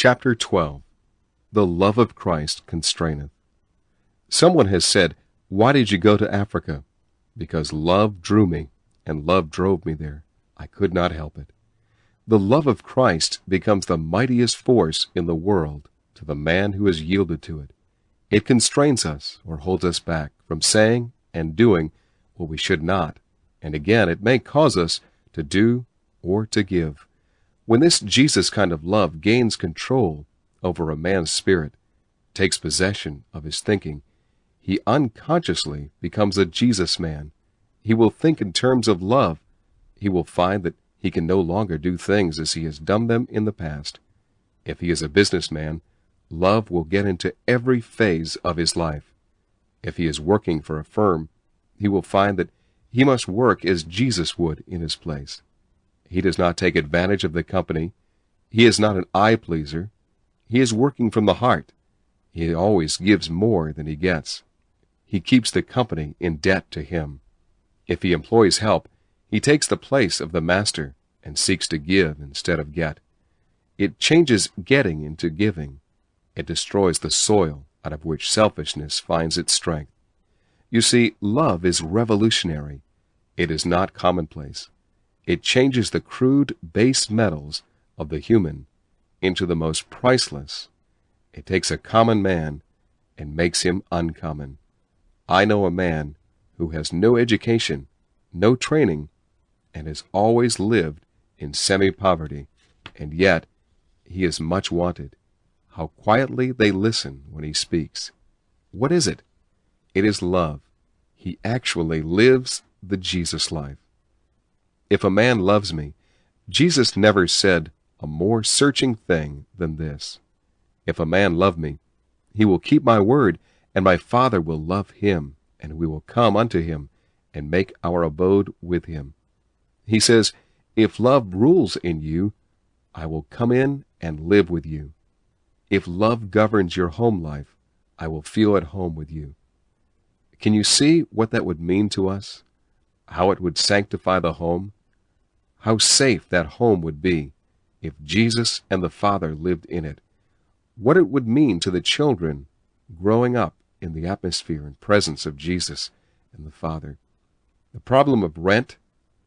Chapter 12. The love of Christ constraineth. Someone has said, "Why did you go to Africa?" Because love drew me, and love drove me there. I could not help it. The love of Christ becomes the mightiest force in the world to the man who has yielded to it. It constrains us, or holds us back, from saying and doing what we should not, and again it may cause us to do or to give. When this Jesus kind of love gains control over a man's spirit, takes possession of his thinking, he unconsciously becomes a Jesus man. He will think in terms of love. He will find that he can no longer do things as he has done them in the past. If he is a businessman, love will get into every phase of his life. If he is working for a firm, he will find that he must work as Jesus would in his place. He does not take advantage of the company. He is not an eye-pleaser. He is working from the heart. He always gives more than he gets. He keeps the company in debt to him. If he employs help, he takes the place of the master and seeks to give instead of get. It changes getting into giving. It destroys the soil out of which selfishness finds its strength. You see, love is revolutionary. It is not commonplace. It changes the crude base metals of the human into the most priceless. It takes a common man and makes him uncommon. I know a man who has no education, no training, and has always lived in semi-poverty, and yet he is much wanted. How quietly they listen when he speaks. What is it? It is love. He actually lives the Jesus life. If a man loves me, Jesus never said a more searching thing than this. If a man love me, he will keep my word, and my Father will love him, and we will come unto him, and make our abode with him. He says, if love rules in you, I will come in and live with you. If love governs your home life, I will feel at home with you. Can you see what that would mean to us? How it would sanctify the home? How safe that home would be if Jesus and the Father lived in it. What it would mean to the children growing up in the atmosphere and presence of Jesus and the Father. The problem of rent,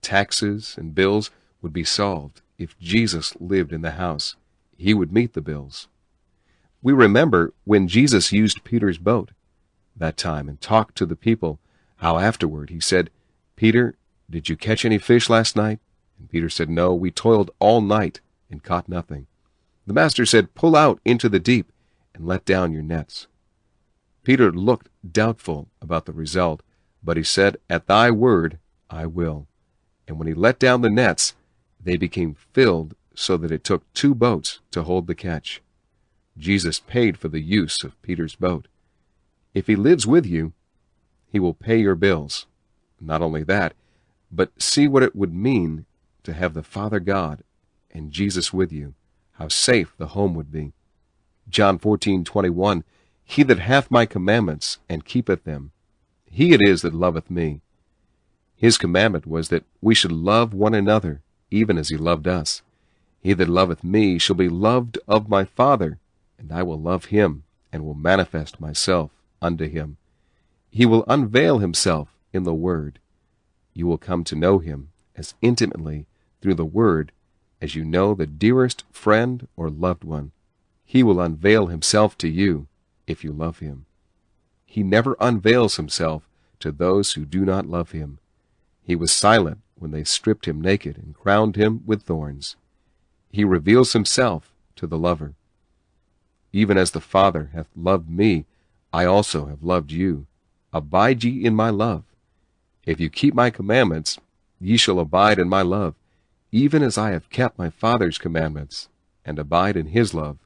taxes, and bills would be solved if Jesus lived in the house. He would meet the bills. We remember when Jesus used Peter's boat that time and talked to the people, how afterward he said, "Peter, did you catch any fish last night?" And Peter said, "No, we toiled all night and caught nothing." The master said, "Pull out into the deep and let down your nets." Peter looked doubtful about the result, but he said, "At thy word I will." And when he let down the nets, they became filled so that it took 2 boats to hold the catch. Jesus paid for the use of Peter's boat. If he lives with you, he will pay your bills. Not only that, but see what it would mean to have the Father God and Jesus with you, how safe the home would be. John 14:21, he that hath my commandments and keepeth them, he it is that loveth me. His commandment was that we should love one another, even as he loved us. He that loveth me shall be loved of my Father, and I will love him, and will manifest myself unto him. He will unveil himself in the Word. You will come to know him as intimately through the Word as you know the dearest friend or loved one. He will unveil himself to you if you love him. He never unveils himself to those who do not love him. He was silent when they stripped him naked and crowned him with thorns. He reveals himself to the lover. Even as the Father hath loved me, I also have loved you. Abide ye in my love. If you keep my commandments, ye shall abide in my love, even as I have kept my Father's commandments, and abide in his love.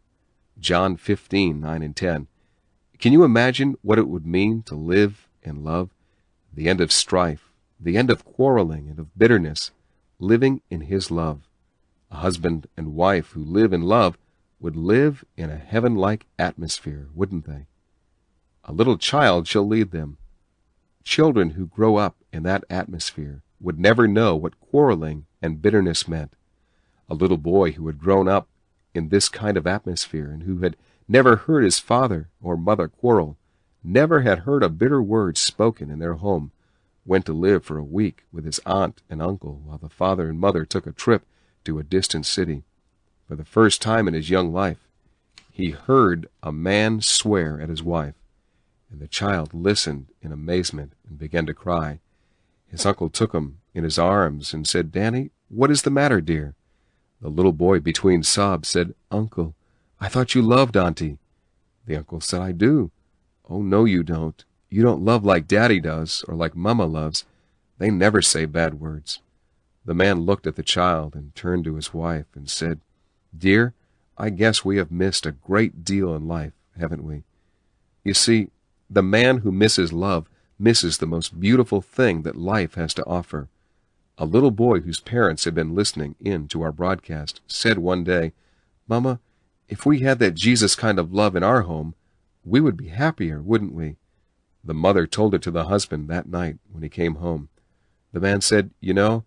John 15:9 and 10. Can you imagine what it would mean to live in love? The end of strife, the end of quarreling and of bitterness, living in his love. A husband and wife who live in love would live in a heaven-like atmosphere, wouldn't they? A little child shall lead them. Children who grow up in that atmosphere would never know what quarreling and bitterness meant. A little boy who had grown up in this kind of atmosphere and who had never heard his father or mother quarrel, never had heard a bitter word spoken in their home, went to live for a week with his aunt and uncle while the father and mother took a trip to a distant city. For the first time in his young life, he heard a man swear at his wife, and the child listened in amazement and began to cry. His uncle took him in his arms and said, "Danny, what is the matter, dear?" The little boy, between sobs, said, "Uncle, I thought you loved Auntie." The uncle said, "I do." "Oh, no, you don't. You don't love like Daddy does, or like Mama loves. They never say bad words." The man looked at the child and turned to his wife and said, "Dear, I guess we have missed a great deal in life, haven't we? You see, the man who misses love misses the most beautiful thing that life has to offer." A little boy whose parents had been listening in to our broadcast said one day, "Mama, if we had that Jesus kind of love in our home, we would be happier, wouldn't we?" The mother told it to the husband that night when he came home. The man said, "You know,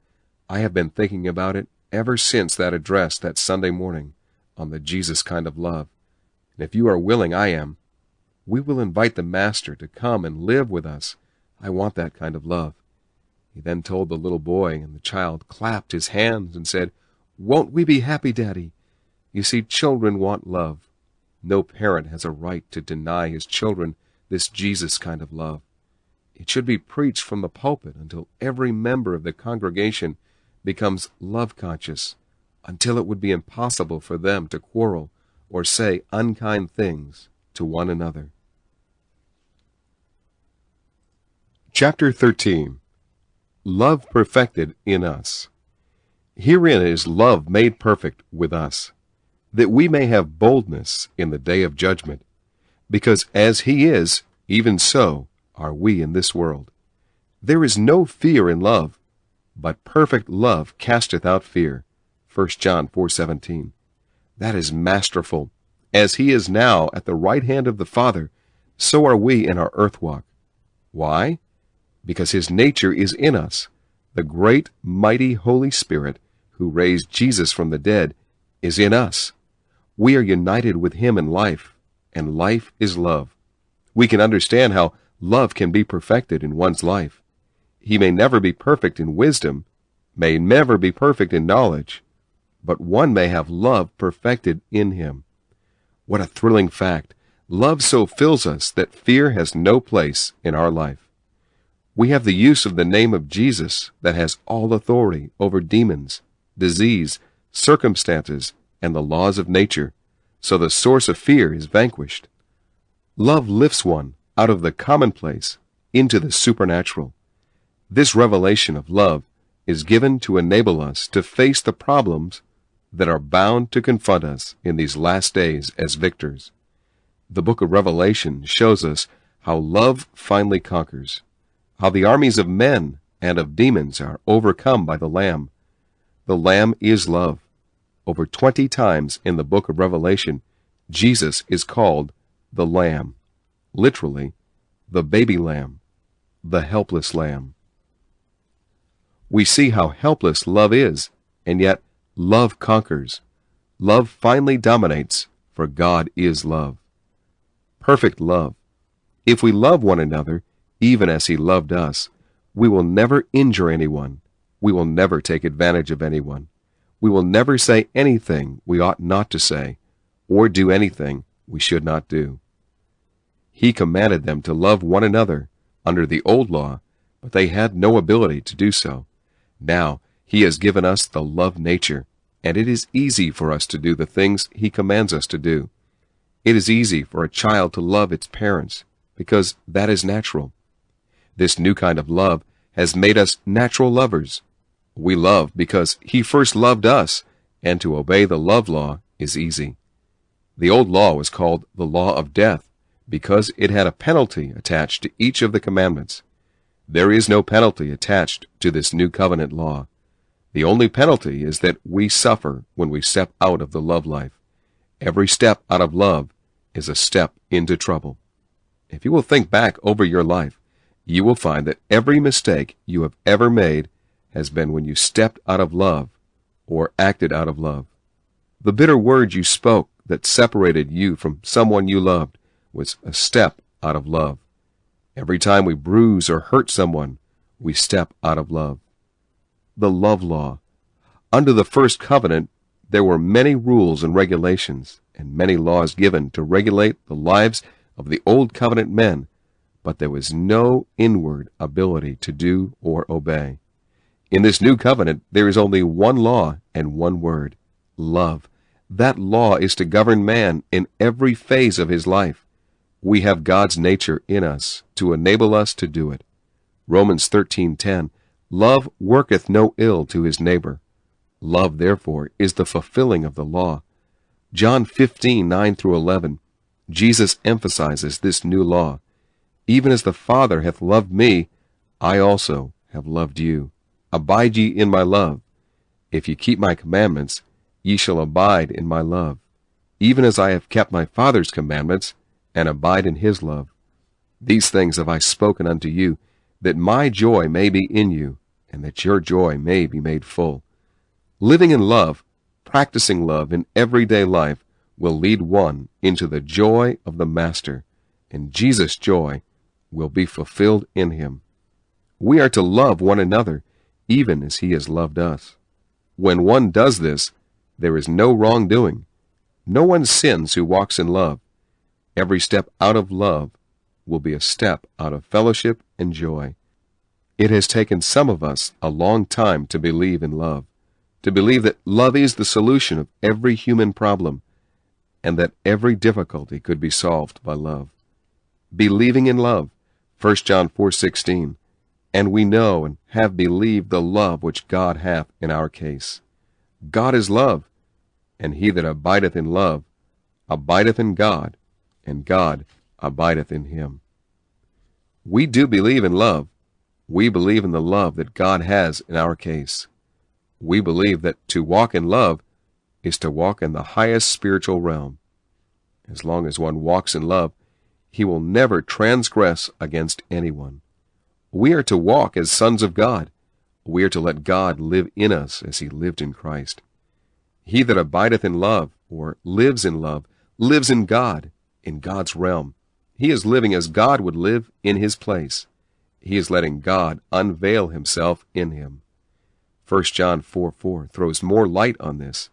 I have been thinking about it ever since that address that Sunday morning on the Jesus kind of love. And if you are willing, I am. We will invite the Master to come and live with us. I want that kind of love." He then told the little boy, and the child clapped his hands and said, "Won't we be happy, Daddy?" You see, children want love. No parent has a right to deny his children this Jesus kind of love. It should be preached from the pulpit until every member of the congregation becomes love-conscious, until it would be impossible for them to quarrel or say unkind things to one another. Chapter 13. Love perfected in us. Herein is love made perfect with us, that we may have boldness in the day of judgment, because as he is, even so are we in this world. There is no fear in love, but perfect love casteth out fear. 1 John 4:17. That is masterful. As he is now at the right hand of the Father, so are we in our earth walk. Why? Because his nature is in us. The great, mighty Holy Spirit, who raised Jesus from the dead, is in us. We are united with him in life, and life is love. We can understand how love can be perfected in one's life. He may never be perfect in wisdom, may never be perfect in knowledge, but one may have love perfected in him. What a thrilling fact! Love so fills us that fear has no place in our life. We have the use of the name of Jesus that has all authority over demons, disease, circumstances, and the laws of nature, so the source of fear is vanquished. Love lifts one out of the commonplace into the supernatural. This revelation of love is given to enable us to face the problems that are bound to confront us in these last days as victors. The book of Revelation shows us how love finally conquers, how the armies of men and of demons are overcome by the Lamb. The Lamb is love. Over 20 times in the book of Revelation, Jesus is called the Lamb, literally, the baby lamb, the helpless lamb. We see how helpless love is, and yet love conquers. Love finally dominates, for God is love. Perfect love. If we love one another, even as he loved us, we will never injure anyone. We will never take advantage of anyone. We will never say anything we ought not to say, or do anything we should not do. He commanded them to love one another under the old law, but they had no ability to do so. Now he has given us the love nature, and it is easy for us to do the things he commands us to do. It is easy for a child to love its parents, because that is natural. This new kind of love has made us natural lovers. We love because he first loved us, and to obey the love law is easy. The old law was called the law of death because it had a penalty attached to each of the commandments. There is no penalty attached to this new covenant law. The only penalty is that we suffer when we step out of the love life. Every step out of love is a step into trouble. If you will think back over your life, you will find that every mistake you have ever made has been when you stepped out of love or acted out of love. The bitter word you spoke that separated you from someone you loved was a step out of love. Every time we bruise or hurt someone, we step out of love. The love law. Under the first covenant, there were many rules and regulations and many laws given to regulate the lives of the old covenant men, but there was no inward ability to do or obey. In this new covenant, there is only one law and one word: love. That law is to govern man in every phase of his life. We have God's nature in us to enable us to do it. Romans 13:10, love worketh no ill to his neighbor. Love, therefore, is the fulfilling of the law. John 15:9-11, Jesus emphasizes this new law. Even as the Father hath loved me, I also have loved you. Abide ye in my love. If ye keep my commandments, ye shall abide in my love, even as I have kept my Father's commandments, and abide in his love. These things have I spoken unto you, that my joy may be in you, and that your joy may be made full. Living in love, practicing love in everyday life, will lead one into the joy of the Master, and Jesus' joy will be fulfilled in him. We are to love one another, even as he has loved us. When one does this, there is no wrongdoing. No one sins who walks in love. Every step out of love will be a step out of fellowship and joy. It has taken some of us a long time to believe in love, to believe that love is the solution of every human problem, and that every difficulty could be solved by love. Believing in love, 1 John 4:16, and we know and have believed the love which God hath in our case. God is love, and he that abideth in love abideth in God, and God abideth in him. We do believe in love. We believe in the love that God has in our case. We believe that to walk in love is to walk in the highest spiritual realm. As long as one walks in love, he will never transgress against anyone. We are to walk as sons of God. We are to let God live in us as he lived in Christ. He that abideth in love, or lives in love, lives in God, in God's realm. He is living as God would live in his place. He is letting God unveil himself in him. 1 John 4:4 throws more light on this.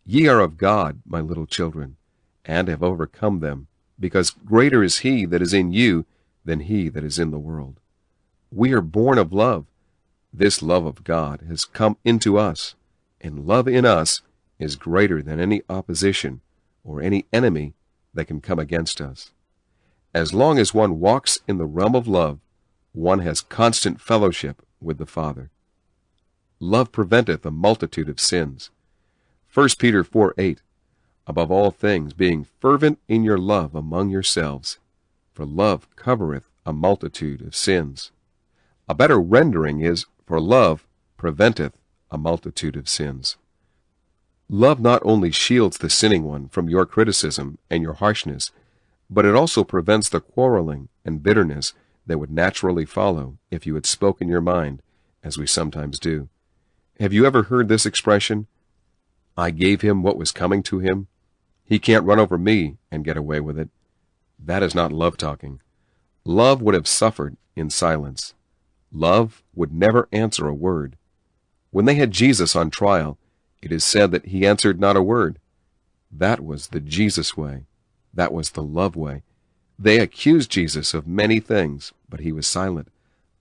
Ye are of God, my little children, and have overcome them, because greater is he that is in you than he that is in the world. We are born of love. This love of God has come into us, and love in us is greater than any opposition or any enemy that can come against us. As long as one walks in the realm of love, one has constant fellowship with the Father. Love preventeth a multitude of sins. 1 Peter 4:8, above all things, being fervent in your love among yourselves, for love covereth a multitude of sins. A better rendering is, for love preventeth a multitude of sins. Love not only shields the sinning one from your criticism and your harshness, but it also prevents the quarreling and bitterness that would naturally follow if you had spoken your mind, as we sometimes do. Have you ever heard this expression? I gave him what was coming to him. He can't run over me and get away with it. That is not love talking. Love would have suffered in silence. Love would never answer a word. When they had Jesus on trial, it is said that he answered not a word. That was the Jesus way. That was the love way. They accused Jesus of many things, but he was silent.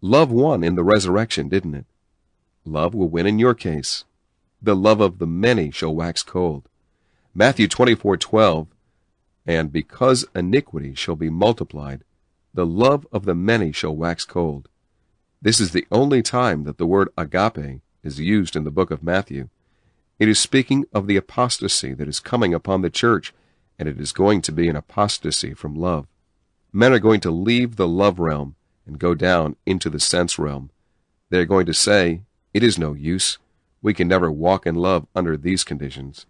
Love won in the resurrection, didn't it? Love will win in your case. The love of the many shall wax cold. Matthew 24:12, and because iniquity shall be multiplied, the love of the many shall wax cold. This is the only time that the word agape is used in the book of Matthew. It is speaking of the apostasy that is coming upon the church, and it is going to be an apostasy from love. Men are going to leave the love realm and go down into the sense realm. They are going to say, it is no use. We can never walk in love under these conditions.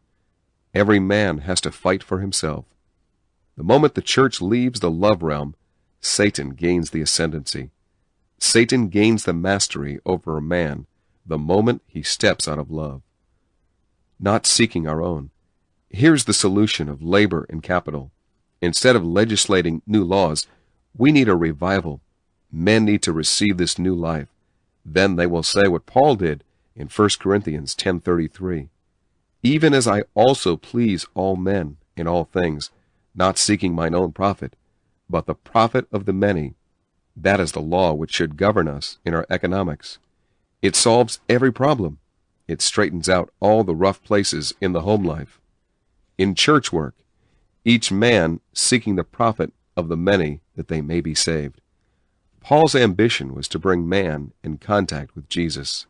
Every man has to fight for himself. The moment the church leaves the love realm, Satan gains the ascendancy. Satan gains the mastery over a man the moment he steps out of love. Not seeking our own, Here's the solution of labor and capital. Instead of legislating new laws, we need a revival. Men need to receive this new life. Then they will say what Paul did in 1 Corinthians 10:33. Even as I also please all men in all things, not seeking mine own profit, but the profit of the many. That is the law which should govern us in our economics. It solves every problem. It straightens out all the rough places in the home life. In church work, each man seeking the profit of the many that they may be saved. Paul's ambition was to bring man in contact with Jesus.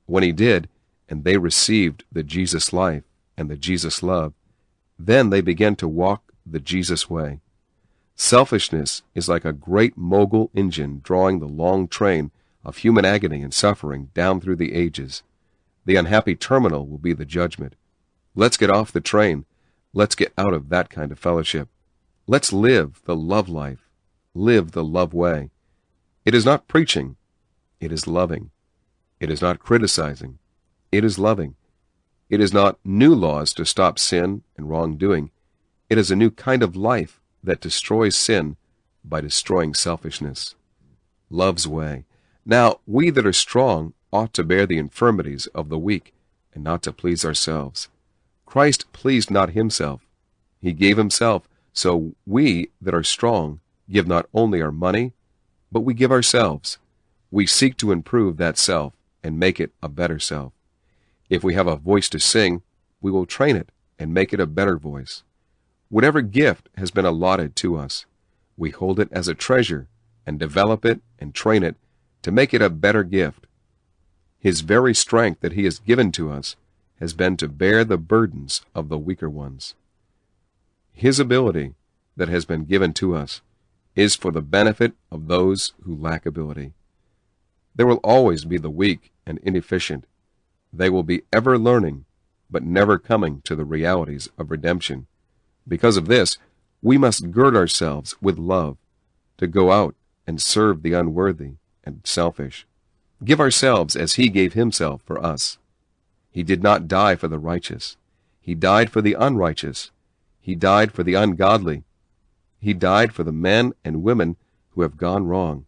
When he did, and they received the Jesus life and the Jesus love, then they began to walk the Jesus way. Selfishness is like a great mogul engine drawing the long train of human agony and suffering down through the ages. The unhappy terminal will be the judgment. Let's get off the train. Let's get out of that kind of fellowship. Let's live the love life. Live the love way. It is not preaching. It is loving. It is not criticizing. It is loving. It is not new laws to stop sin and wrongdoing. It is a new kind of life that destroys sin by destroying selfishness. Love's way. Now, we that are strong ought to bear the infirmities of the weak, and not to please ourselves. Christ pleased not himself. He gave himself, so we that are strong give not only our money, but we give ourselves. We seek to improve that self and make it a better self. If we have a voice to sing, we will train it and make it a better voice. Whatever gift has been allotted to us, we hold it as a treasure and develop it and train it to make it a better gift. His very strength that he has given to us has been to bear the burdens of the weaker ones. His ability that has been given to us is for the benefit of those who lack ability. There will always be the weak and inefficient. They will be ever learning, but never coming to the realities of redemption. Because of this, we must gird ourselves with love to go out and serve the unworthy and selfish. Give ourselves as he gave himself for us. He did not die for the righteous. He died for the unrighteous. He died for the ungodly. He died for the men and women who have gone wrong,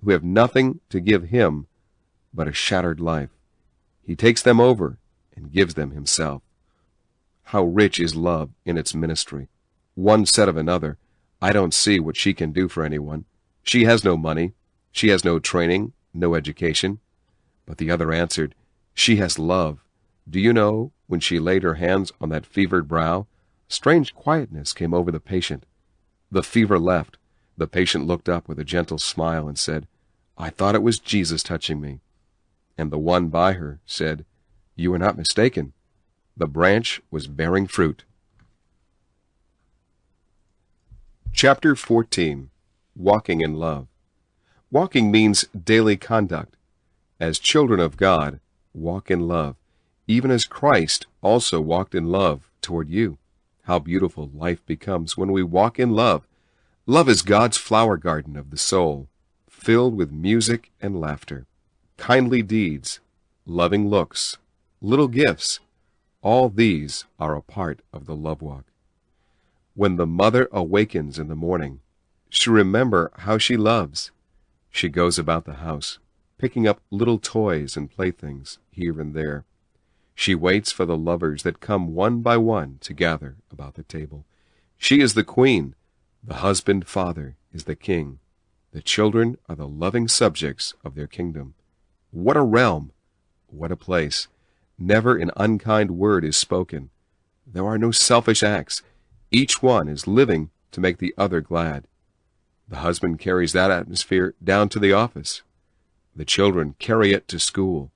who have nothing to give him but a shattered life. He takes them over and gives them himself. How rich is love in its ministry. One said of another, I don't see what she can do for anyone. She has no money. She has no training, no education. But the other answered, she has love. Do you know, when she laid her hands on that fevered brow, strange quietness came over the patient. The fever left. The patient looked up with a gentle smile and said, I thought it was Jesus touching me. And the one by her said, you are not mistaken. The branch was bearing fruit. Chapter 14. Walking in Love. Walking means daily conduct. As children of God, walk in love, even as Christ also walked in love toward you. How beautiful life becomes when we walk in love. Love is God's flower garden of the soul, filled with music and laughter, kindly deeds, loving looks, little gifts. All these are a part of the love walk. When the mother awakens in the morning, she remembers how she loves. She goes about the house, picking up little toys and playthings here and there. She waits for the lovers that come one by one to gather about the table. She is the queen. The husband father is the king. The children are the loving subjects of their kingdom. What a realm! What a place! Never an unkind word is spoken. There are no selfish acts. Each one is living to make the other glad. The husband carries that atmosphere down to the office. The children carry it to school.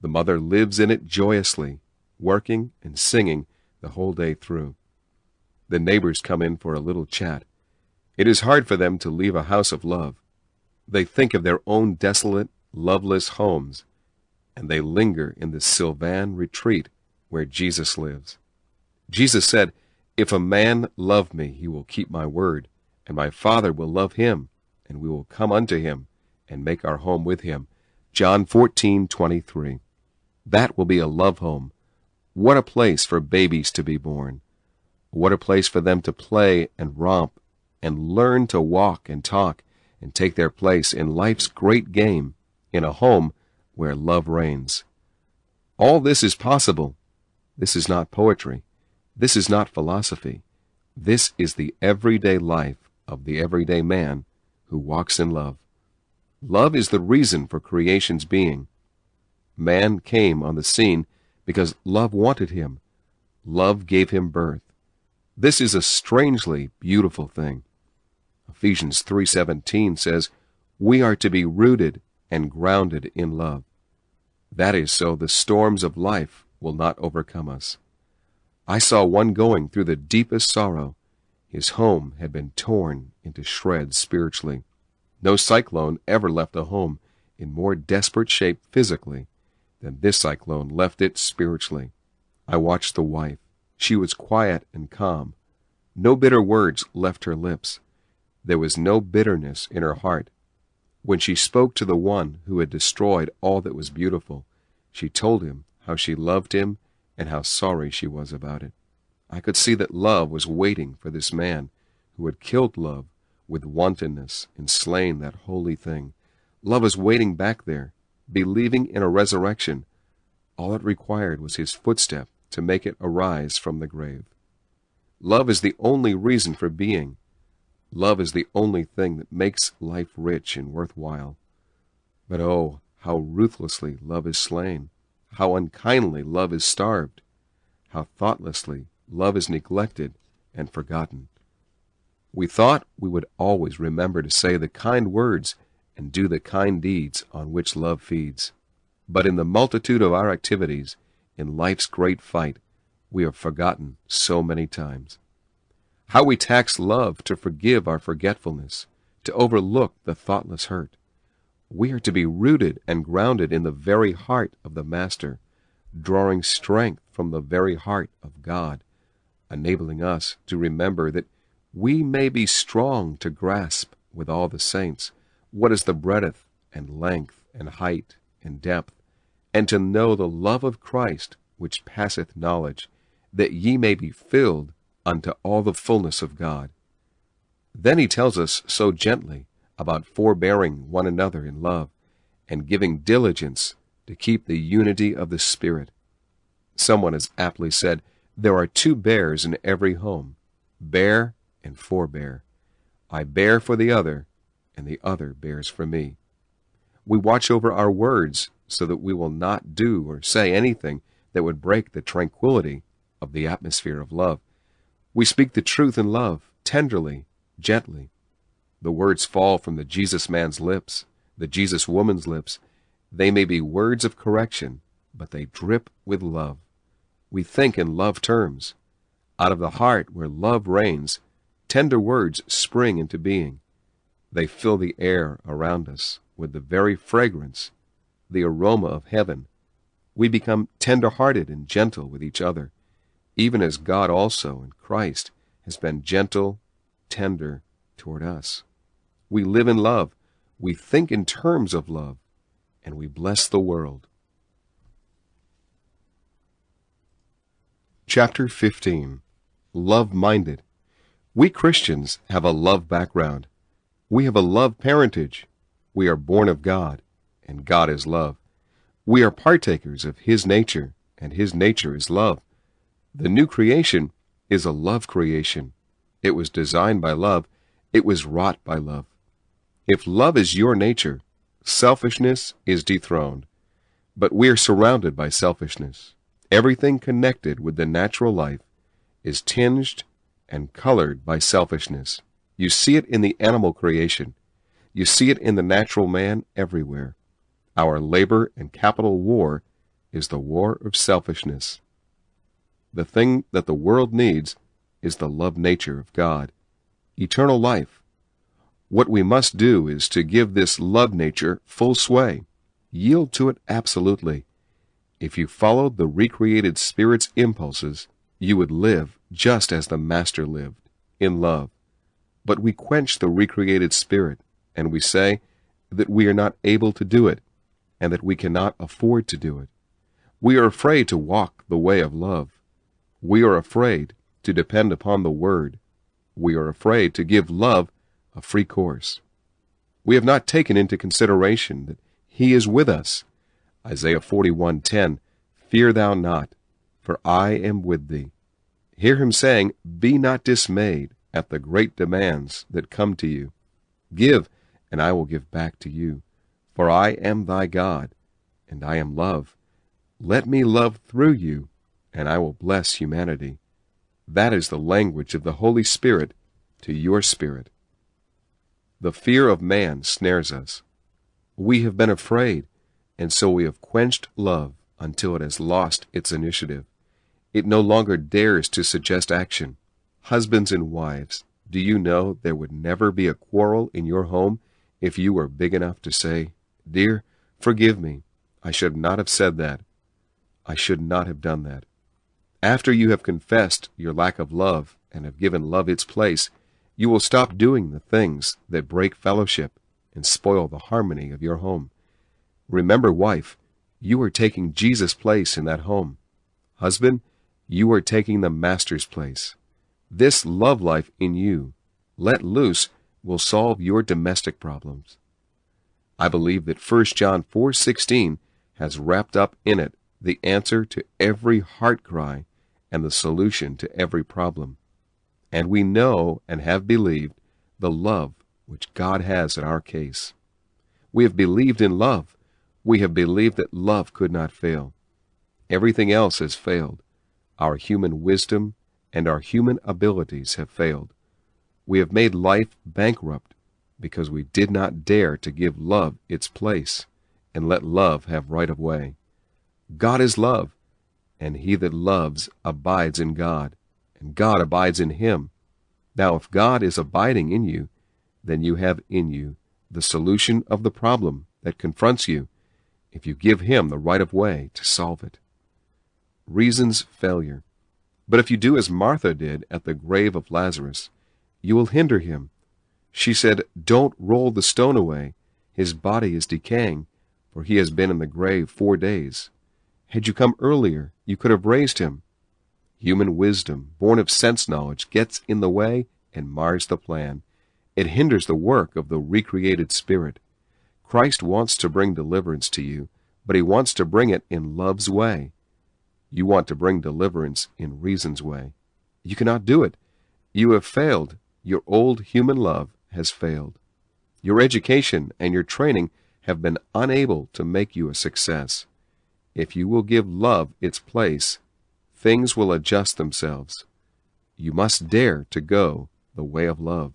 The mother lives in it joyously, working and singing the whole day through. The neighbors come in for a little chat. It is hard for them to leave a house of love. They think of their own desolate, loveless homes, and they linger in the Sylvan retreat where Jesus lives. Jesus said, if a man love me, he will keep my word, and my Father will love him, and we will come unto him and make our home with him. John 14:23. That will be a love home, What a place for babies to be born. What a place for them to play and romp and learn to walk and talk and take their place in life's great game, in a home where love reigns. All this is possible. This is not poetry. This is not philosophy. This is the everyday life of the everyday man who walks in love. Love is the reason for creation's being. Man came on the scene because love wanted him. Love gave him birth. This is a strangely beautiful thing. Ephesians 3:17 says, "We are to be rooted and grounded in love." That is so the storms of life will not overcome us. I saw one going through the deepest sorrow. His home had been torn into shreds spiritually. No cyclone ever left a home in more desperate shape physically than this cyclone left it spiritually. I watched the wife. She was quiet and calm. No bitter words left her lips. There was no bitterness in her heart. When she spoke to the one who had destroyed all that was beautiful, she told him how she loved him and how sorry she was about it. I could see that love was waiting for this man who had killed love with wantonness and slain that holy thing. Love was waiting back there, believing in a resurrection. All it required was his footstep to make it arise from the grave. Love is the only reason for being. Love is the only thing that makes life rich and worthwhile. But oh, how ruthlessly love is slain, how unkindly love is starved, how thoughtlessly love is neglected and forgotten. We thought we would always remember to say the kind words and do the kind deeds on which love feeds. But in the multitude of our activities, in life's great fight, we are forgotten so many times. How we tax love to forgive our forgetfulness, to overlook the thoughtless hurt. We are to be rooted and grounded in the very heart of the Master, drawing strength from the very heart of God, enabling us to remember that we may be strong to grasp with all the saints what is the breadth and length and height and depth, and to know the love of Christ which passeth knowledge, that ye may be filled unto all the fullness of God. Then he tells us so gently about forbearing one another in love and giving diligence to keep the unity of the Spirit. Someone has aptly said, there are two bears in every home, bear and forbear. I bear for the other, and the other bears for me. We watch over our words so that we will not do or say anything that would break the tranquility of the atmosphere of love. We speak the truth in love, tenderly, gently. The words fall from the Jesus man's lips, the Jesus woman's lips. They may be words of correction, but they drip with love. We think in love terms. Out of the heart where love reigns, tender words spring into being. They fill the air around us with the very fragrance, the aroma of heaven. We become tender-hearted and gentle with each other, even as God also in Christ has been gentle, tender toward us. We live in love, we think in terms of love, and we bless the world. Chapter 15. Love-minded. We Christians have a love background. We have a love parentage. We are born of God, and God is love. We are partakers of His nature, and His nature is love. The new creation is a love creation. It was designed by love. It was wrought by love. If love is your nature, selfishness is dethroned. But we are surrounded by selfishness. Everything connected with the natural life is tinged and colored by selfishness. You see it in the animal creation. You see it in the natural man everywhere. Our labor and capital war is the war of selfishness. The thing that the world needs is the love nature of God, eternal life. What we must do is to give this love nature full sway. Yield to it absolutely. If you followed the recreated Spirit's impulses, you would live just as the Master lived, in love. But we quench the recreated Spirit, and we say that we are not able to do it, and that we cannot afford to do it. We are afraid to walk the way of love. We are afraid to depend upon the Word. We are afraid to give love a free course. We have not taken into consideration that He is with us. Isaiah 41:10, "Fear thou not, for I am with thee." Hear Him saying, "Be not dismayed at the great demands that come to you. Give, and I will give back to you. For I am thy God, and I am love. Let me love through you, and I will bless humanity." That is the language of the Holy Spirit to your spirit. The fear of man snares us. We have been afraid, and so we have quenched love until it has lost its initiative. It no longer dares to suggest action. Husbands and wives, do you know there would never be a quarrel in your home if you were big enough to say, "Dear, forgive me. I should not have said that. I should not have done that." After you have confessed your lack of love and have given love its place, you will stop doing the things that break fellowship and spoil the harmony of your home. Remember, wife, you are taking Jesus' place in that home. Husband, you are taking the Master's place. This love life in you, let loose, will solve your domestic problems. I believe that 1 John 4:16 has wrapped up in it the answer to every heart cry and the solution to every problem. And we know and have believed the love which God has in our case. We have believed in love. We have believed that love could not fail. Everything else has failed. Our human wisdom and our human abilities have failed. We have made life bankrupt because we did not dare to give love its place and let love have right of way. God is love, and he that loves abides in God, and God abides in him. Now, if God is abiding in you, then you have in you the solution of the problem that confronts you, if you give him the right of way to solve it. Reasons failure. But if you do as Martha did at the grave of Lazarus, you will hinder him. She said, "Don't roll the stone away. His body is decaying, for he has been in the grave 4 days. Had you come earlier, you could have raised him." Human wisdom, born of sense knowledge, gets in the way and mars the plan. It hinders the work of the recreated spirit. Christ wants to bring deliverance to you, but he wants to bring it in love's way. You want to bring deliverance in reason's way. You cannot do it. You have failed. Your old human love has failed. Your education and your training have been unable to make you a success. If you will give love its place, things will adjust themselves. You must dare to go the way of love.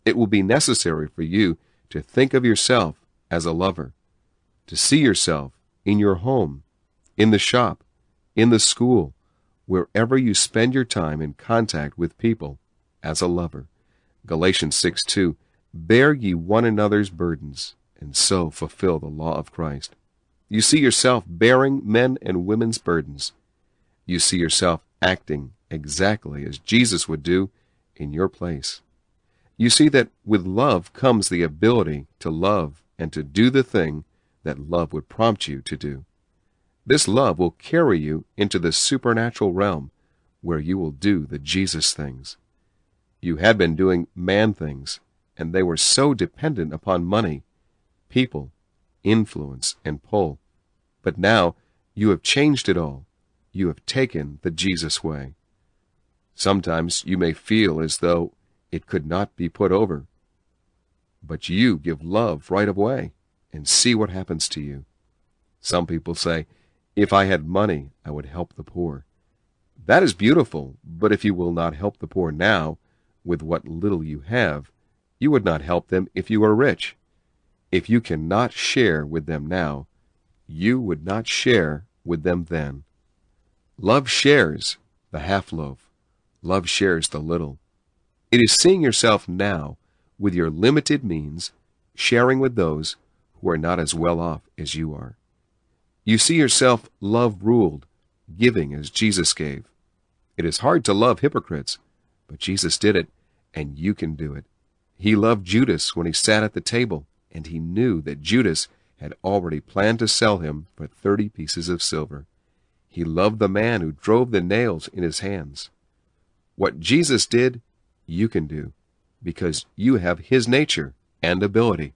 It will be necessary for you to think of yourself as a lover, to see yourself in your home, in the shop, in the school, wherever you spend your time in contact with people, as a lover. Galatians 6:2, "Bear ye one another's burdens, and so fulfill the law of Christ." You see yourself bearing men and women's burdens. You see yourself acting exactly as Jesus would do in your place. You see that with love comes the ability to love and to do the thing that love would prompt you to do. This love will carry you into the supernatural realm where you will do the Jesus things. You had been doing man things, and they were so dependent upon money, people, influence, and pull. But now you have changed it all. You have taken the Jesus way. Sometimes you may feel as though it could not be put over. But you give love right away and see what happens to you. Some people say, "If I had money, I would help the poor." That is beautiful, but if you will not help the poor now, with what little you have, you would not help them if you were rich. If you cannot share with them now, you would not share with them then. Love shares the half-loaf. Love shares the little. It is seeing yourself now with your limited means, sharing with those who are not as well off as you are. You see yourself love-ruled, giving as Jesus gave. It is hard to love hypocrites, but Jesus did it, and you can do it. He loved Judas when he sat at the table, and he knew that Judas had already planned to sell him for 30 pieces of silver. He loved the man who drove the nails in his hands. What Jesus did, you can do, because you have his nature and ability.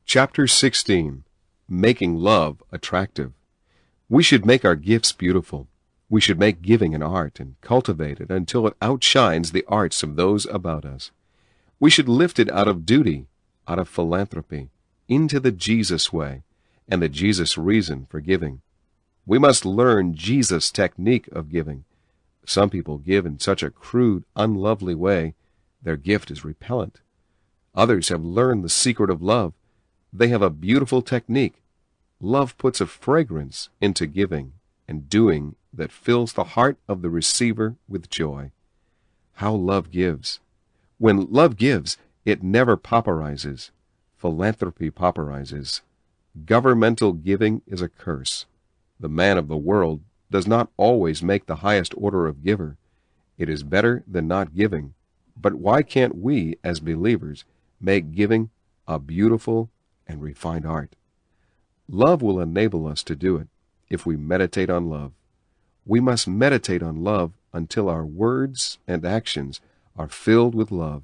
Chapter 16. Making Love Attractive. We should make our gifts beautiful. We should make giving an art and cultivate it until it outshines the arts of those about us. We should lift it out of duty, out of philanthropy, into the Jesus way and the Jesus reason for giving. We must learn Jesus' technique of giving. Some people give in such a crude, unlovely way, their gift is repellent. Others have learned the secret of love. They have a beautiful technique. Love puts a fragrance into giving and doing that fills the heart of the receiver with joy. How love gives. When love gives, it never pauperizes. Philanthropy pauperizes. Governmental giving is a curse. The man of the world does not always make the highest order of giver. It is better than not giving. But why can't we, as believers, make giving a beautiful and refined art? Love will enable us to do it if we meditate on love. We must meditate on love until our words and actions are filled with love,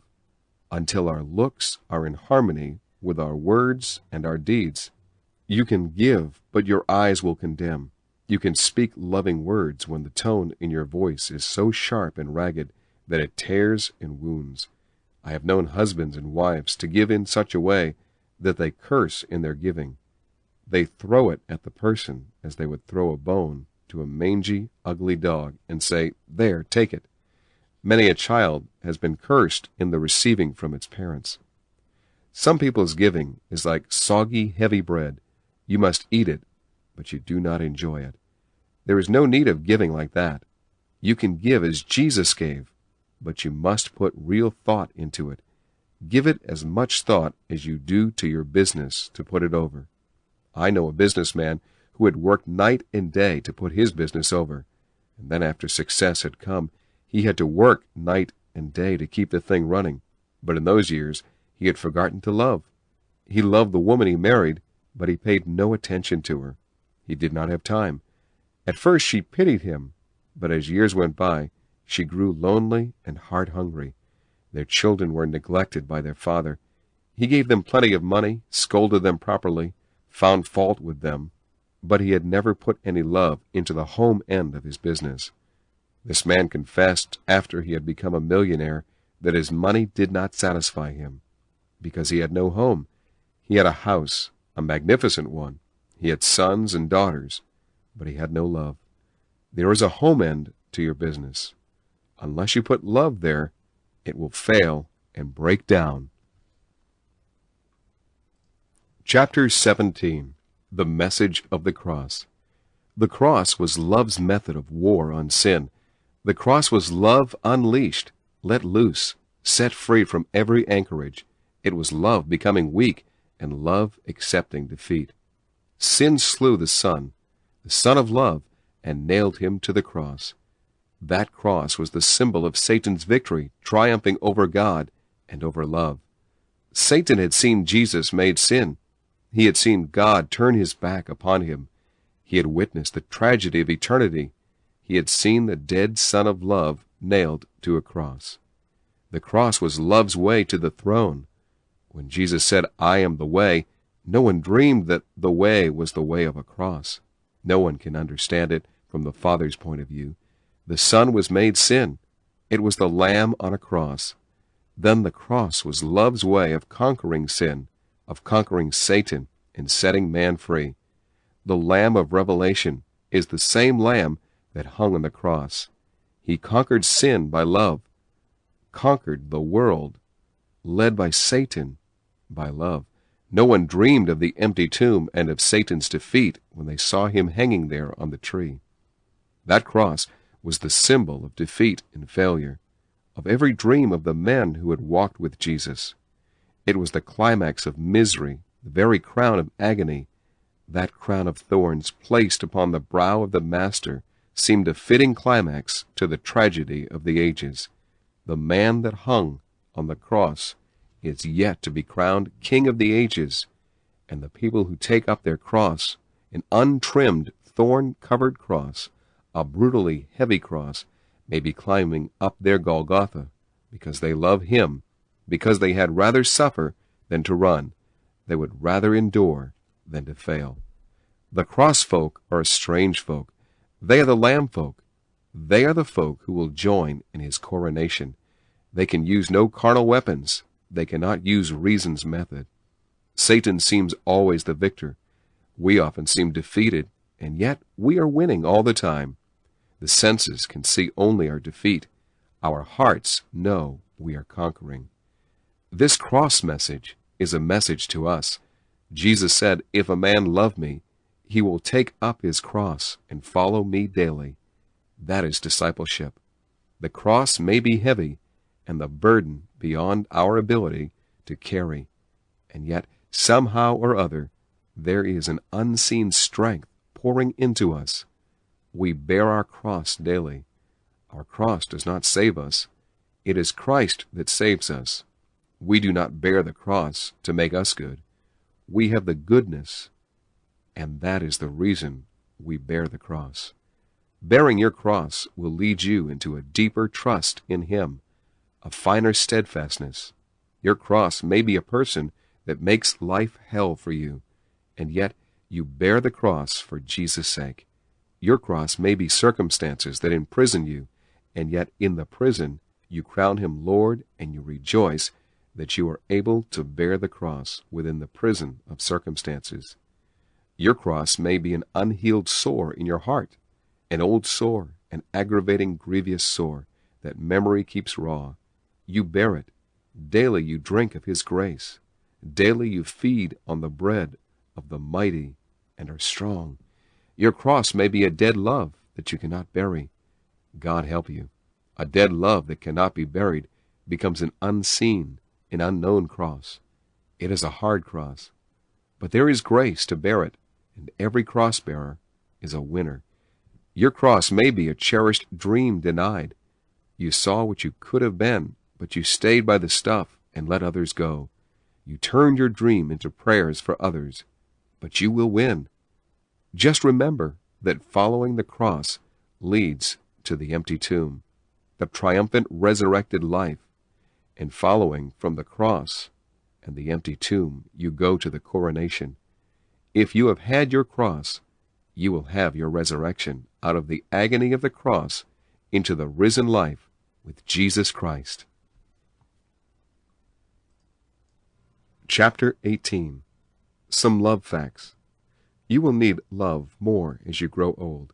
until our looks are in harmony with our words and our deeds. You can give, but your eyes will condemn. You can speak loving words when the tone in your voice is so sharp and ragged that it tears and wounds. I have known husbands and wives to give in such a way that they curse in their giving. They throw it at the person as they would throw a bone to a mangy, ugly dog and say, "There, take it." Many a child has been cursed in the receiving from its parents. Some people's giving is like soggy, heavy bread. You must eat it, but you do not enjoy it. There is no need of giving like that. You can give as Jesus gave, but you must put real thought into it. Give it as much thought as you do to your business to put it over. I know a businessman who had worked night and day to put his business over, and then after success had come, he had to work night and day to keep the thing running. But in those years, he had forgotten to love. He loved the woman he married, but he paid no attention to her. He did not have time. At first she pitied him, but as years went by, she grew lonely and heart-hungry. Their children were neglected by their father. He gave them plenty of money, scolded them properly, found fault with them, but he had never put any love into the home end of his business. This man confessed after he had become a millionaire that his money did not satisfy him, because he had no home. He had a house, a magnificent one. He had sons and daughters, but he had no love. There is a home end to your business. Unless you put love there, it will fail and break down. Chapter 17. The Message of the Cross. The cross was love's method of war on sin. The cross was love unleashed, let loose, set free from every anchorage. It was love becoming weak and love accepting defeat. Sin slew the Son of love, and nailed him to the cross. That cross was the symbol of Satan's victory, triumphing over God and over love. Satan had seen Jesus made sin. He had seen God turn his back upon him. He had witnessed the tragedy of eternity. He had seen the dead Son of love nailed to a cross. The cross was love's way to the throne. When Jesus said, "I am the way," no one dreamed that the way was the way of a cross. No one can understand it from the Father's point of view. The Son was made sin. It was the Lamb on a cross. Then the cross was love's way of conquering sin, of conquering Satan and setting man free. The Lamb of Revelation is the same Lamb that hung on the cross. He conquered sin by love, conquered the world, led by Satan by love. No one dreamed of the empty tomb and of Satan's defeat when they saw him hanging there on the tree. That cross was the symbol of defeat and failure, of every dream of the men who had walked with Jesus. It was the climax of misery, the very crown of agony. That crown of thorns placed upon the brow of the Master seemed a fitting climax to the tragedy of the ages. The man that hung on the cross is yet to be crowned King of the ages, and the people who take up their cross An untrimmed, thorn-covered cross, a brutally heavy cross, may be climbing up their Golgotha because they love him, because they had rather suffer than to run. They would rather endure than to fail. The cross folk are a strange folk. They are the lamb folk. They are the folk who will join in his coronation. They can use no carnal weapons. They cannot use reason's method. Satan seems always the victor. We often seem defeated, and yet we are winning all the time. The senses can see only our defeat. Our hearts know we are conquering. This cross message is a message to us. Jesus said, "If a man love me, he will take up his cross and follow me daily." That is discipleship. The cross may be heavy and the burden beyond our ability to carry, and yet somehow or other there is an unseen strength pouring into us. We bear our cross daily. Our cross does not save us. It is Christ that saves us. We do not bear the cross to make us good. We have the goodness, and that is the reason we bear the cross. Bearing your cross will lead you into a deeper trust in him, a finer steadfastness. Your cross may be a person that makes life hell for you, and yet you bear the cross for Jesus' sake. Your cross may be circumstances that imprison you, and yet in the prison you crown him Lord, and you rejoice that you are able to bear the cross within the prison of circumstances. Your cross may be an unhealed sore in your heart, an old sore, an aggravating, grievous sore that memory keeps raw. You bear it. Daily you drink of his grace. Daily you feed on the bread of the mighty and are strong. Your cross may be a dead love that you cannot bury. God help you. A dead love that cannot be buried becomes an unseen, an unknown cross. It is a hard cross, but there is grace to bear it, and every cross-bearer is a winner. Your cross may be a cherished dream denied. You saw what you could have been, but you stayed by the stuff and let others go. You turned your dream into prayers for others, but you will win. Just remember that following the cross leads to the empty tomb, the triumphant resurrected life, and following from the cross and the empty tomb, you go to the coronation. If you have had your cross, you will have your resurrection out of the agony of the cross into the risen life with Jesus Christ. Chapter 18. Some love facts. You will need love more as you grow old.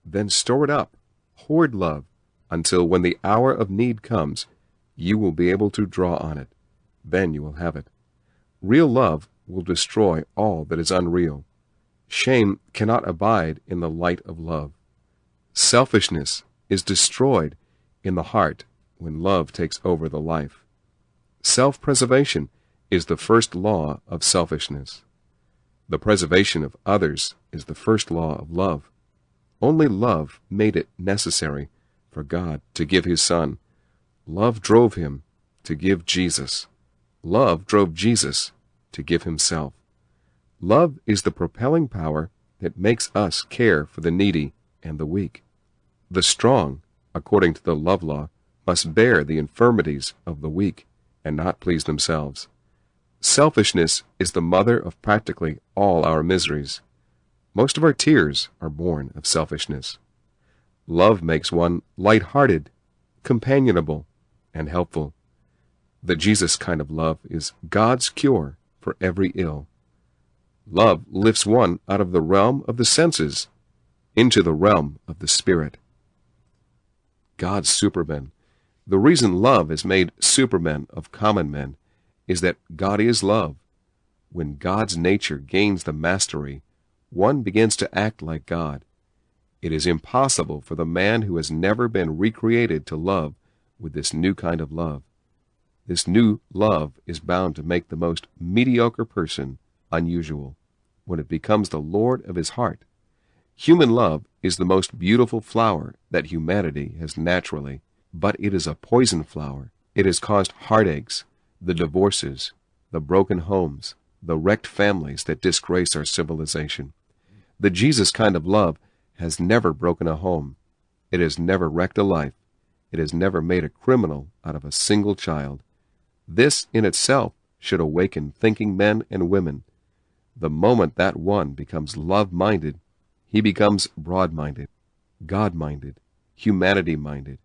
Then store it up, hoard love, until when the hour of need comes, you will be able to draw on it. Then you will have it. Real love will destroy all that is unreal. Shame cannot abide in the light of love. Selfishness is destroyed in the heart when love takes over the life. Self-preservation is the first law of selfishness. The preservation of others is the first law of love. Only love made it necessary for God to give his Son. Love drove him to give Jesus. Love drove Jesus to give himself. Love is the propelling power that makes us care for the needy and the weak. The strong, according to the love law, must bear the infirmities of the weak and not please themselves. Selfishness is the mother of practically all our miseries. Most of our tears are born of selfishness. Love makes one light-hearted, companionable, and helpful. The Jesus kind of love is God's cure for every ill. Love lifts one out of the realm of the senses into the realm of the Spirit. God's supermen. The reason love has made supermen of common men is that God is love. When God's nature gains the mastery, one begins to act like God. It is impossible for the man who has never been recreated to love with this new kind of love. This new love is bound to make the most mediocre person unusual when it becomes the Lord of his heart. Human love is the most beautiful flower that humanity has naturally, but it is a poison flower. It has caused heartaches, the divorces, the broken homes, the wrecked families that disgrace our civilization. The Jesus kind of love has never broken a home. It has never wrecked a life. It has never made a criminal out of a single child. This in itself should awaken thinking men and women. The moment that one becomes love-minded, he becomes broad-minded, God-minded, humanity-minded.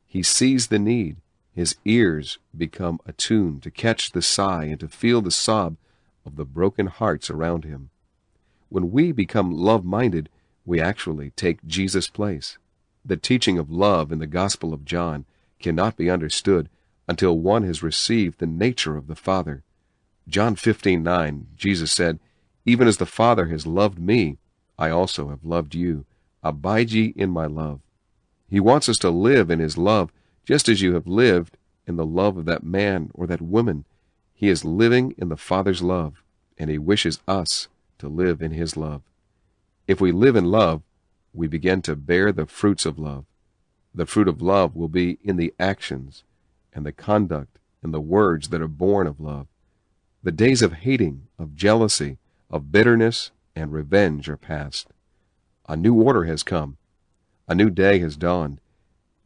He sees the need. His ears become attuned to catch the sigh and to feel the sob of the broken hearts around him. When we become love-minded, we actually take Jesus' place. The teaching of love in the Gospel of John cannot be understood until one has received the nature of the Father. John 15:9, Jesus said, "Even as the Father has loved me, I also have loved you. Abide ye in my love." He wants us to live in his love, just as you have lived in the love of that man or that woman. He is living in the Father's love, and he wishes us to live in his love. If we live in love, we begin to bear the fruits of love. The fruit of love will be in the actions and the conduct and the words that are born of love. The days of hating, of jealousy, of bitterness and revenge are past. A new order has come. A new day has dawned.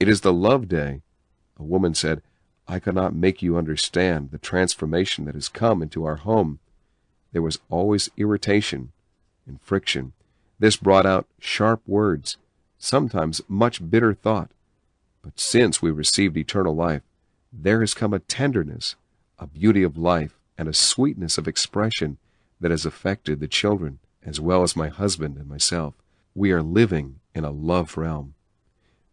It is the love day. A woman said, "I cannot make you understand the transformation that has come into our home." There was always irritation and friction. This brought out sharp words, sometimes much bitter thought. But since we received eternal life, there has come a tenderness, a beauty of life, and a sweetness of expression that has affected the children, as well as my husband and myself. We are living in a love realm.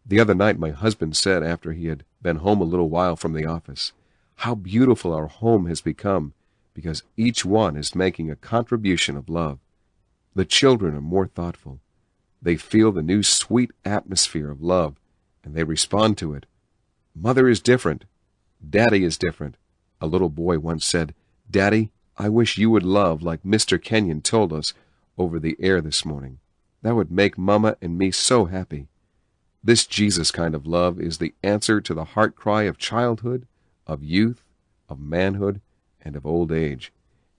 The other night my husband said, after he had been home a little while from the office, "How beautiful our home has become, because each one is making a contribution of love." The children are more thoughtful. They feel the new sweet atmosphere of love, and they respond to it. Mother is different. Daddy is different. A little boy once said, "Daddy, I wish you would love like Mr. Kenyon told us over the air this morning. That would make Mama and me so happy." This Jesus kind of love is the answer to the heart cry of childhood, of youth, of manhood, and of old age.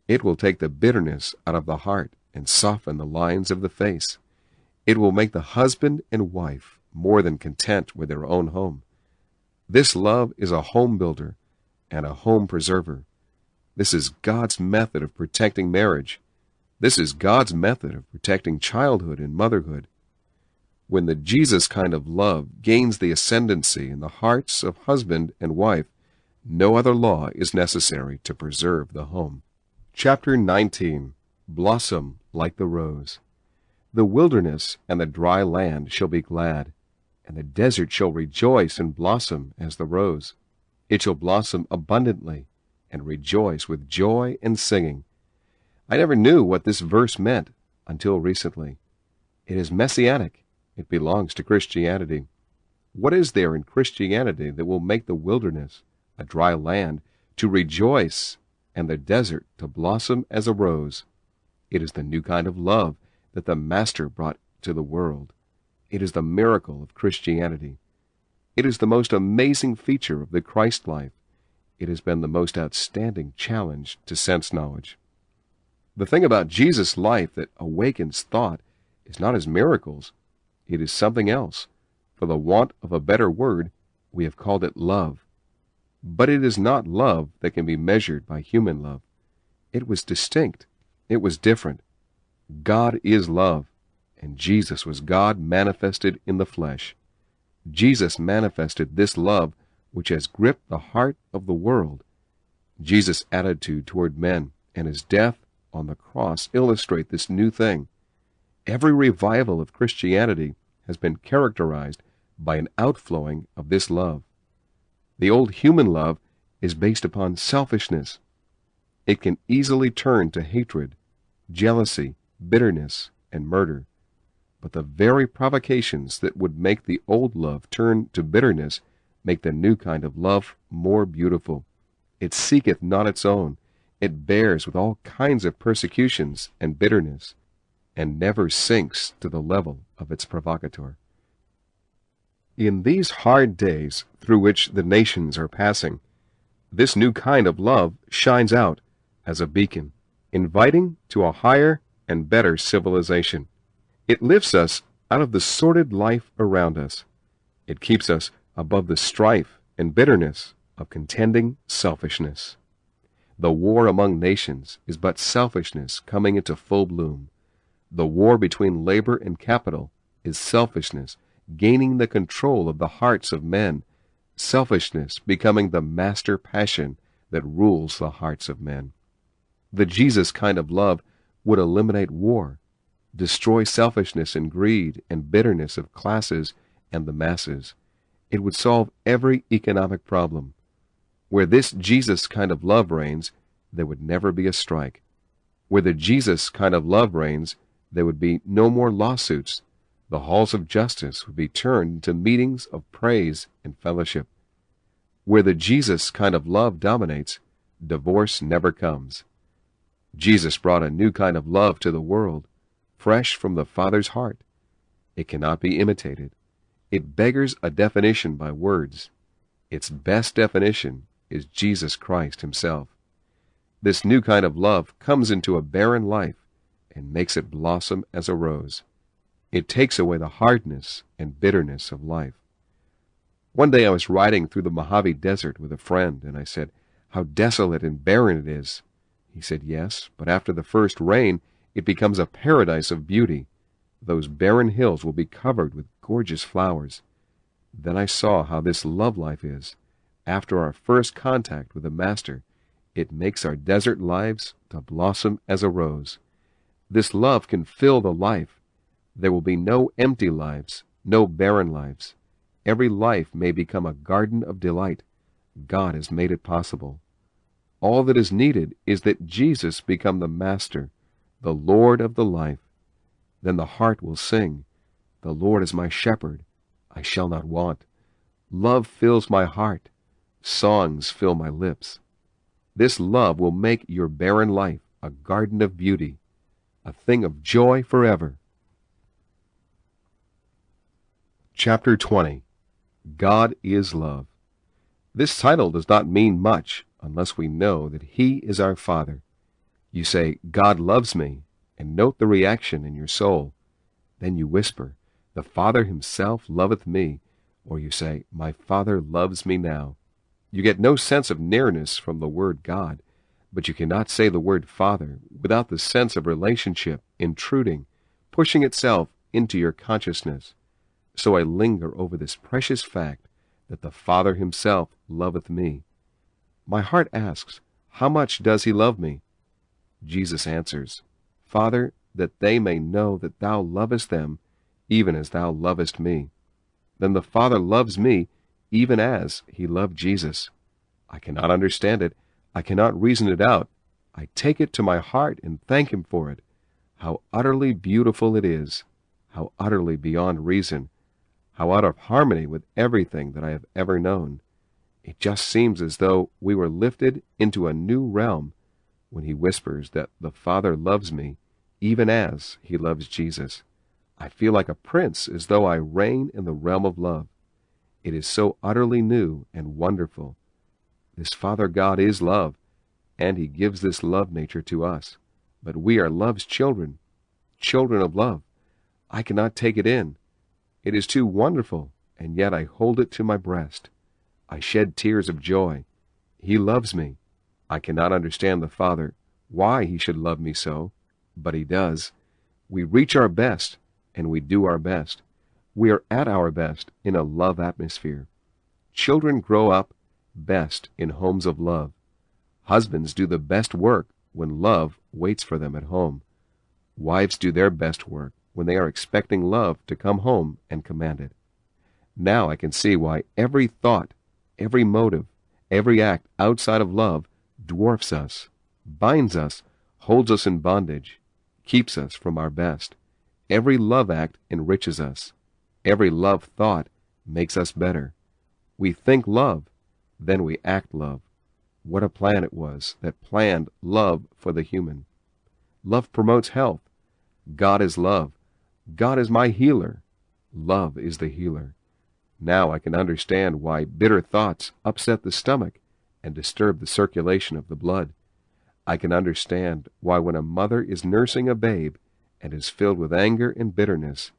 It will take the bitterness out of the heart and soften the lines of the face. It will make the husband and wife more than content with their own home. This love is a home builder and a home preserver. This is God's method of protecting marriage. This is God's method of protecting childhood and motherhood. When the Jesus kind of love gains the ascendancy in the hearts of husband and wife, no other law is necessary to preserve the home. Chapter 19. Blossom like the rose. The wilderness and the dry land shall be glad, and the desert shall rejoice and blossom as the rose. It shall blossom abundantly and rejoice with joy and singing. I never knew what this verse meant until recently. It is messianic. It belongs to Christianity. What is there in Christianity that will make the wilderness, a dry land, to rejoice and the desert to blossom as a rose? It is the new kind of love that the Master brought to the world. It is the miracle of Christianity. It is the most amazing feature of the Christ life. It has been the most outstanding challenge to sense knowledge. The thing about Jesus' life that awakens thought is not his miracles. It is something else. For the want of a better word, we have called it love. But it is not love that can be measured by human love. It was distinct. It was different. God is love, and Jesus was God manifested in the flesh. Jesus manifested this love which has gripped the heart of the world. Jesus' attitude toward men and his death on the cross illustrate this new thing. Every revival of Christianity has been characterized by an outflowing of this love. The old human love is based upon selfishness. It can easily turn to hatred, jealousy, bitterness, and murder. But the very provocations that would make the old love turn to bitterness make the new kind of love more beautiful. It seeketh not its own. It bears with all kinds of persecutions and bitterness, and never sinks to the level of its provocateur. In these hard days through which the nations are passing, this new kind of love shines out as a beacon, inviting to a higher and better civilization. It lifts us out of the sordid life around us. It keeps us above the strife and bitterness of contending selfishness. The war among nations is but selfishness coming into full bloom. The war between labor and capital is selfishness gaining the control of the hearts of men, selfishness becoming the master passion that rules the hearts of men. The Jesus kind of love would eliminate war, destroy selfishness and greed and bitterness of classes and the masses. It would solve every economic problem. Where this Jesus kind of love reigns, there would never be a strike. Where the Jesus kind of love reigns, there would be no more lawsuits. The halls of justice would be turned into meetings of praise and fellowship. Where the Jesus kind of love dominates, divorce never comes. Jesus brought a new kind of love to the world, fresh from the Father's heart. It cannot be imitated. It beggars a definition by words. Its best definition is Jesus Christ himself. This new kind of love comes into a barren life and makes it blossom as a rose. It takes away the hardness and bitterness of life. One day I was riding through the Mojave Desert with a friend, and I said, "How desolate and barren it is." He said, "Yes, but after the first rain, it becomes a paradise of beauty. Those barren hills will be covered with gorgeous flowers." Then I saw how this love life is. After our first contact with the Master, it makes our desert lives to blossom as a rose. This love can fill the life. There will be no empty lives, no barren lives. Every life may become a garden of delight. God has made it possible. All that is needed is that Jesus become the Master, the Lord of the life. Then the heart will sing, "The Lord is my shepherd, I shall not want." Love fills my heart. Songs fill my lips. This love will make your barren life a garden of beauty, a thing of joy forever. Chapter 20. God is Love. This title does not mean much unless we know that He is our Father. You say, "God loves me," and note the reaction in your soul. Then you whisper, "The Father himself loveth me," or you say, "My Father loves me now." You get no sense of nearness from the word God, but you cannot say the word Father without the sense of relationship intruding, pushing itself into your consciousness. So I linger over this precious fact that the Father himself loveth me. My heart asks, "How much does he love me?" Jesus answers, "Father, that they may know that thou lovest them, even as thou lovest me." Then the Father loves me, even as he loved Jesus. I cannot understand it. I cannot reason it out. I take it to my heart and thank him for it. How utterly beautiful it is. How utterly beyond reason. How out of harmony with everything that I have ever known. It just seems as though we were lifted into a new realm when he whispers that the Father loves me, even as he loves Jesus. I feel like a prince, as though I reign in the realm of love. It is so utterly new and wonderful. This Father God is love, and he gives this love nature to us. But we are love's children, children of love. I cannot take it in. It is too wonderful, and yet I hold it to my breast. I shed tears of joy. He loves me. I cannot understand the Father, why he should love me so, but he does. We reach our best, and we do our best. We are at our best in a love atmosphere. Children grow up best in homes of love. Husbands do the best work when love waits for them at home. Wives do their best work when they are expecting love to come home and command it. Now I can see why every thought, every motive, every act outside of love dwarfs us, binds us, holds us in bondage, keeps us from our best. Every love act enriches us. Every love thought makes us better. We think love, then we act love. What a plan it was that planned love for the human. Love promotes health. God is love. God is my healer. Love is the healer. Now I can understand why bitter thoughts upset the stomach and disturb the circulation of the blood. I can understand why when a mother is nursing a babe and is filled with anger and bitterness,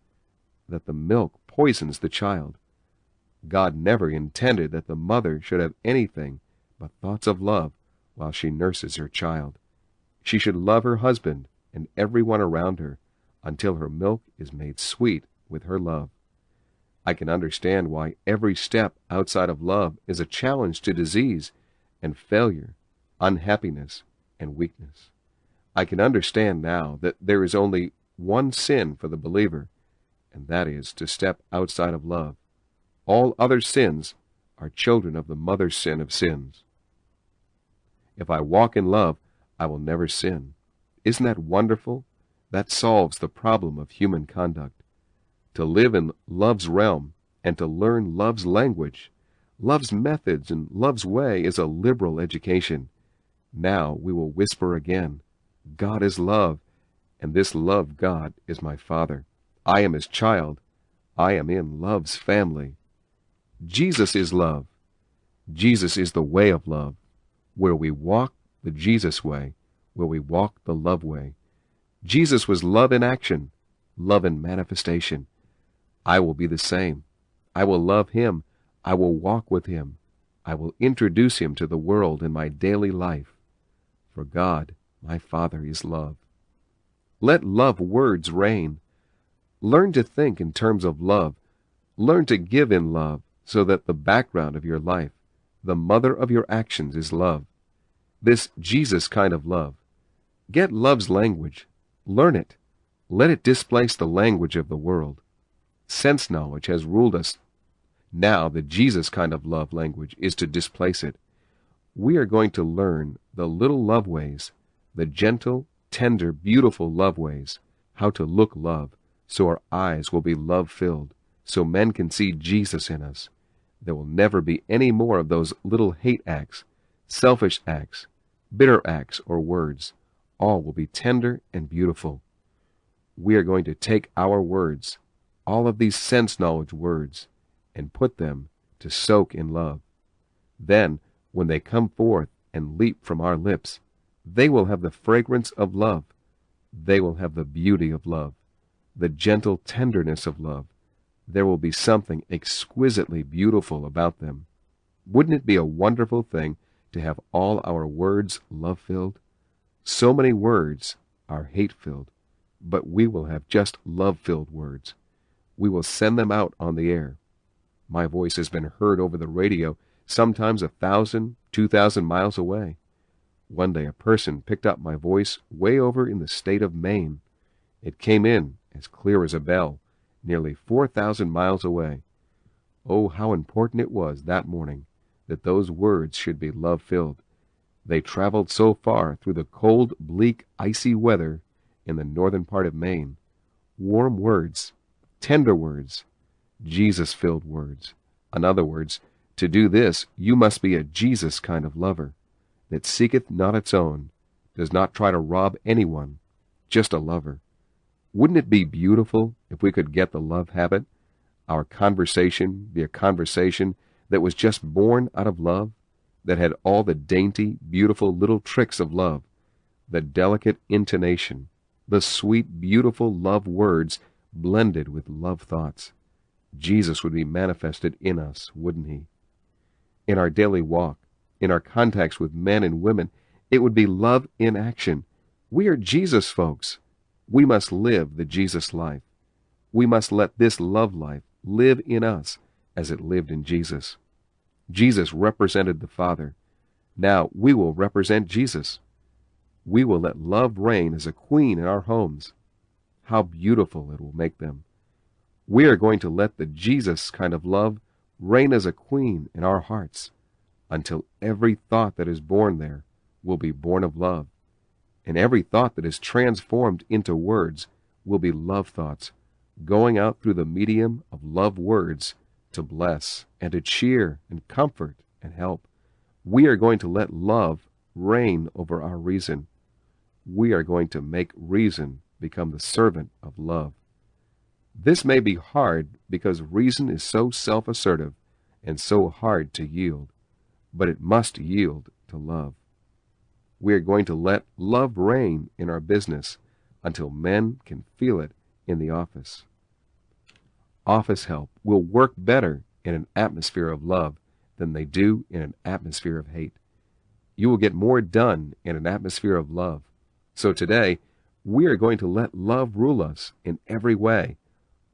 that the milk poisons the child. God never intended that the mother should have anything but thoughts of love while she nurses her child. She should love her husband and everyone around her until her milk is made sweet with her love. I can understand why every step outside of love is a challenge to disease and failure, unhappiness and weakness. I can understand now that there is only one sin for the believer, and that is to step outside of love. All other sins are children of the mother sin of sins. If I walk in love, I will never sin. Isn't that wonderful? That solves the problem of human conduct. To live in love's realm and to learn love's language, love's methods, and love's way is a liberal education. Now we will whisper again, God is love, and this love God is my Father. I am his child. I am in love's family. Jesus is love. Jesus is the way of love. Where we walk the Jesus way, where we walk the love way. Jesus was love in action, love in manifestation. I will be the same. I will love him. I will walk with him. I will introduce him to the world in my daily life. For God, my Father, is love. Let love words reign. Learn to think in terms of love. Learn to give in love so that the background of your life, the mother of your actions, is love. This Jesus kind of love. Get love's language. Learn it. Let it displace the language of the world. Sense knowledge has ruled us. Now the Jesus kind of love language is to displace it. We are going to learn the little love ways, the gentle, tender, beautiful love ways, how to look love, so our eyes will be love-filled, so men can see Jesus in us. There will never be any more of those little hate acts, selfish acts, bitter acts, or words. All will be tender and beautiful. We are going to take our words, all of these sense knowledge words, and put them to soak in love. Then, when they come forth and leap from our lips, they will have the fragrance of love. They will have the beauty of love, the gentle tenderness of love. There will be something exquisitely beautiful about them. Wouldn't it be a wonderful thing to have all our words love-filled? So many words are hate-filled, but we will have just love-filled words. We will send them out on the air. My voice has been heard over the radio, sometimes 1,000, 2,000 miles away. One day a person picked up my voice way over in the state of Maine. It came in as clear as a bell, nearly 4,000 miles away. Oh, how important it was that morning that those words should be love-filled. They traveled so far through the cold, bleak, icy weather in the northern part of Maine. Warm words, tender words, Jesus-filled words. In other words, to do this, you must be a Jesus kind of lover, that seeketh not its own, does not try to rob anyone, just a lover. Wouldn't it be beautiful if we could get the love habit? Our conversation be a conversation that was just born out of love, that had all the dainty, beautiful little tricks of love, the delicate intonation, the sweet, beautiful love words blended with love thoughts. Jesus would be manifested in us, wouldn't he? In our daily walk, in our contacts with men and women, it would be love in action. We are Jesus folks. We must live the Jesus life. We must let this love life live in us as it lived in Jesus. Jesus represented the Father. Now we will represent Jesus. We will let love reign as a queen in our homes. How beautiful it will make them. We are going to let the Jesus kind of love reign as a queen in our hearts until every thought that is born there will be born of love, and every thought that is transformed into words will be love thoughts, going out through the medium of love words to bless and to cheer and comfort and help. We are going to let love reign over our reason. We are going to make reason become the servant of love. This may be hard because reason is so self-assertive and so hard to yield, but it must yield to love. We are going to let love reign in our business until men can feel it in the office. Office help will work better in an atmosphere of love than they do in an atmosphere of hate. You will get more done in an atmosphere of love. So today, we are going to let love rule us in every way.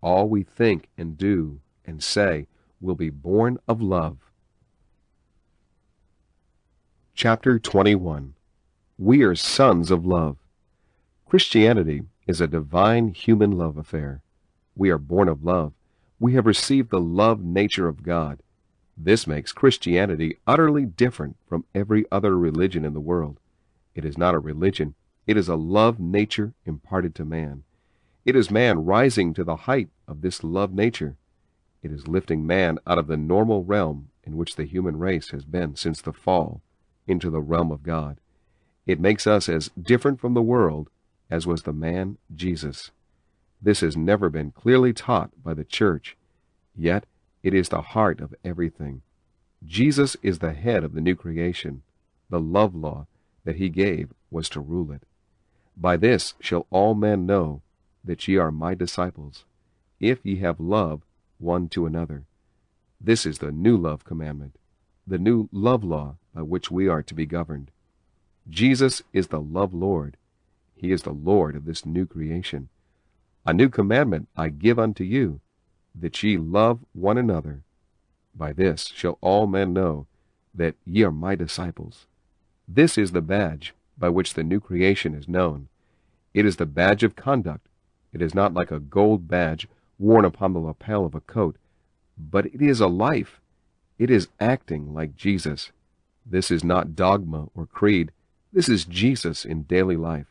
All we think and do and say will be born of love. Chapter 21. We are sons of love. Christianity is a divine human love affair. We are born of love. We have received the love nature of God. This makes Christianity utterly different from every other religion in the world. It is not a religion. It is a love nature imparted to man. It is man rising to the height of this love nature. It is lifting man out of the normal realm in which the human race has been since the fall into the realm of God. It makes us as different from the world as was the man Jesus. This has never been clearly taught by the church, yet it is the heart of everything. Jesus is the head of the new creation. The love law that he gave was to rule it. By this shall all men know that ye are my disciples, if ye have love one to another. This is the new love commandment, the new love law by which we are to be governed. Jesus is the love Lord. He is the Lord of this new creation. A new commandment I give unto you, that ye love one another. By this shall all men know that ye are my disciples. This is the badge by which the new creation is known. It is the badge of conduct. It is not like a gold badge worn upon the lapel of a coat, but it is a life. It is acting like Jesus. This is not dogma or creed. This is Jesus in daily life.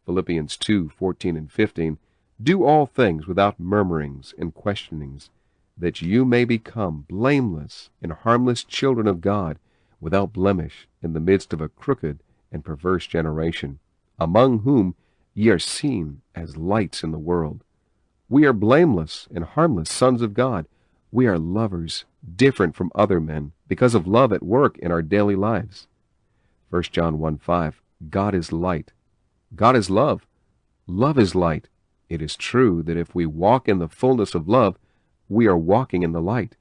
Philippians 2:14 and 15, do all things without murmurings and questionings, that you may become blameless and harmless children of God, without blemish, in the midst of a crooked and perverse generation, among whom ye are seen as lights in the world. We are blameless and harmless sons of God. We are lovers, different from other men, because of love at work in our daily lives. 1 John 1:5, God is light. God is love. Love is light. It is true that if we walk in the fullness of love, we are walking in the light.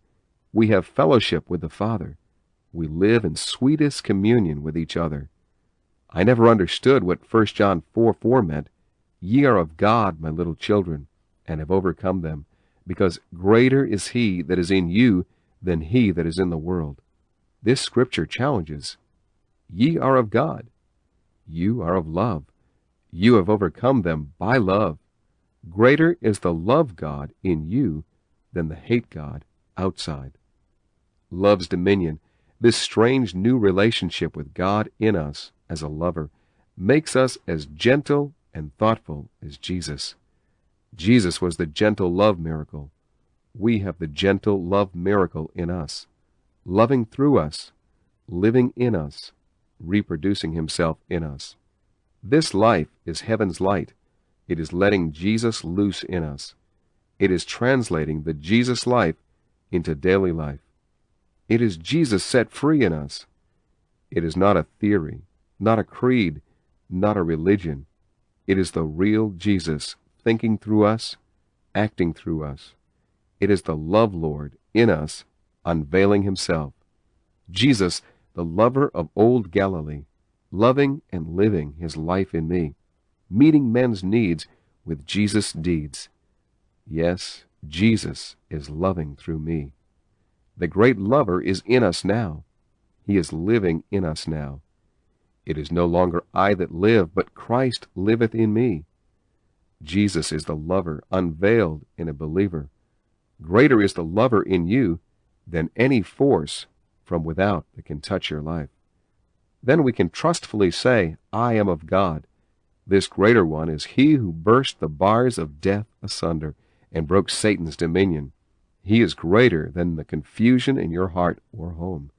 We have fellowship with the Father. We live in sweetest communion with each other. I never understood what 1 John 4:4 meant. Ye are of God, my little children, and have overcome them, because greater is he that is in you than he that is in the world. This scripture challenges. Ye are of God. You are of love. You have overcome them by love. Greater is the love God in you than the hate God outside. Love's dominion, this strange new relationship with God in us as a lover, makes us as gentle and thoughtful as Jesus. Jesus was the gentle love miracle. We have the gentle love miracle in us, loving through us, living in us, reproducing himself in us. This life is heaven's light. It is letting Jesus loose in us. It is translating the Jesus life into daily life. It is Jesus set free in us. It is not a theory, not a creed, not a religion. It is the real Jesus thinking through us, acting through us. It is the love Lord in us, unveiling himself. Jesus, the lover of old Galilee, loving and living his life in me, meeting men's needs with Jesus' deeds. Yes, Jesus is loving through me. The great lover is in us now. He is living in us now. It is no longer I that live, but Christ liveth in me. Jesus is the lover unveiled in a believer. Greater is the lover in you than any force from without that can touch your life. Then we can trustfully say, I am of God. This greater one is he who burst the bars of death asunder and broke Satan's dominion. He is greater than the confusion in your heart or home.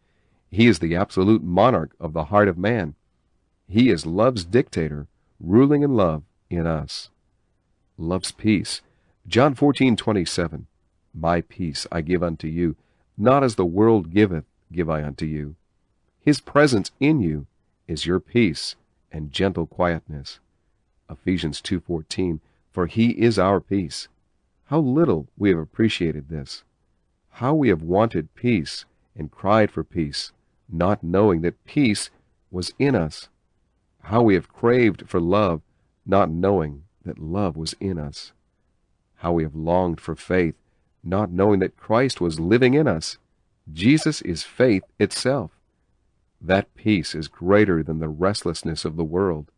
He is the absolute monarch of the heart of man. He is love's dictator, ruling in love in us. Love's peace. John 14:27. My peace I give unto you, not as the world giveth, give I unto you. His presence in you is your peace and gentle quietness. Ephesians 2:14, for he is our peace. How little we have appreciated this. How we have wanted peace and cried for peace, not knowing that peace was in us. How we have craved for love, not knowing that love was in us. How we have longed for faith, not knowing that Christ was living in us. Jesus is faith itself. That peace is greater than the restlessness of the world,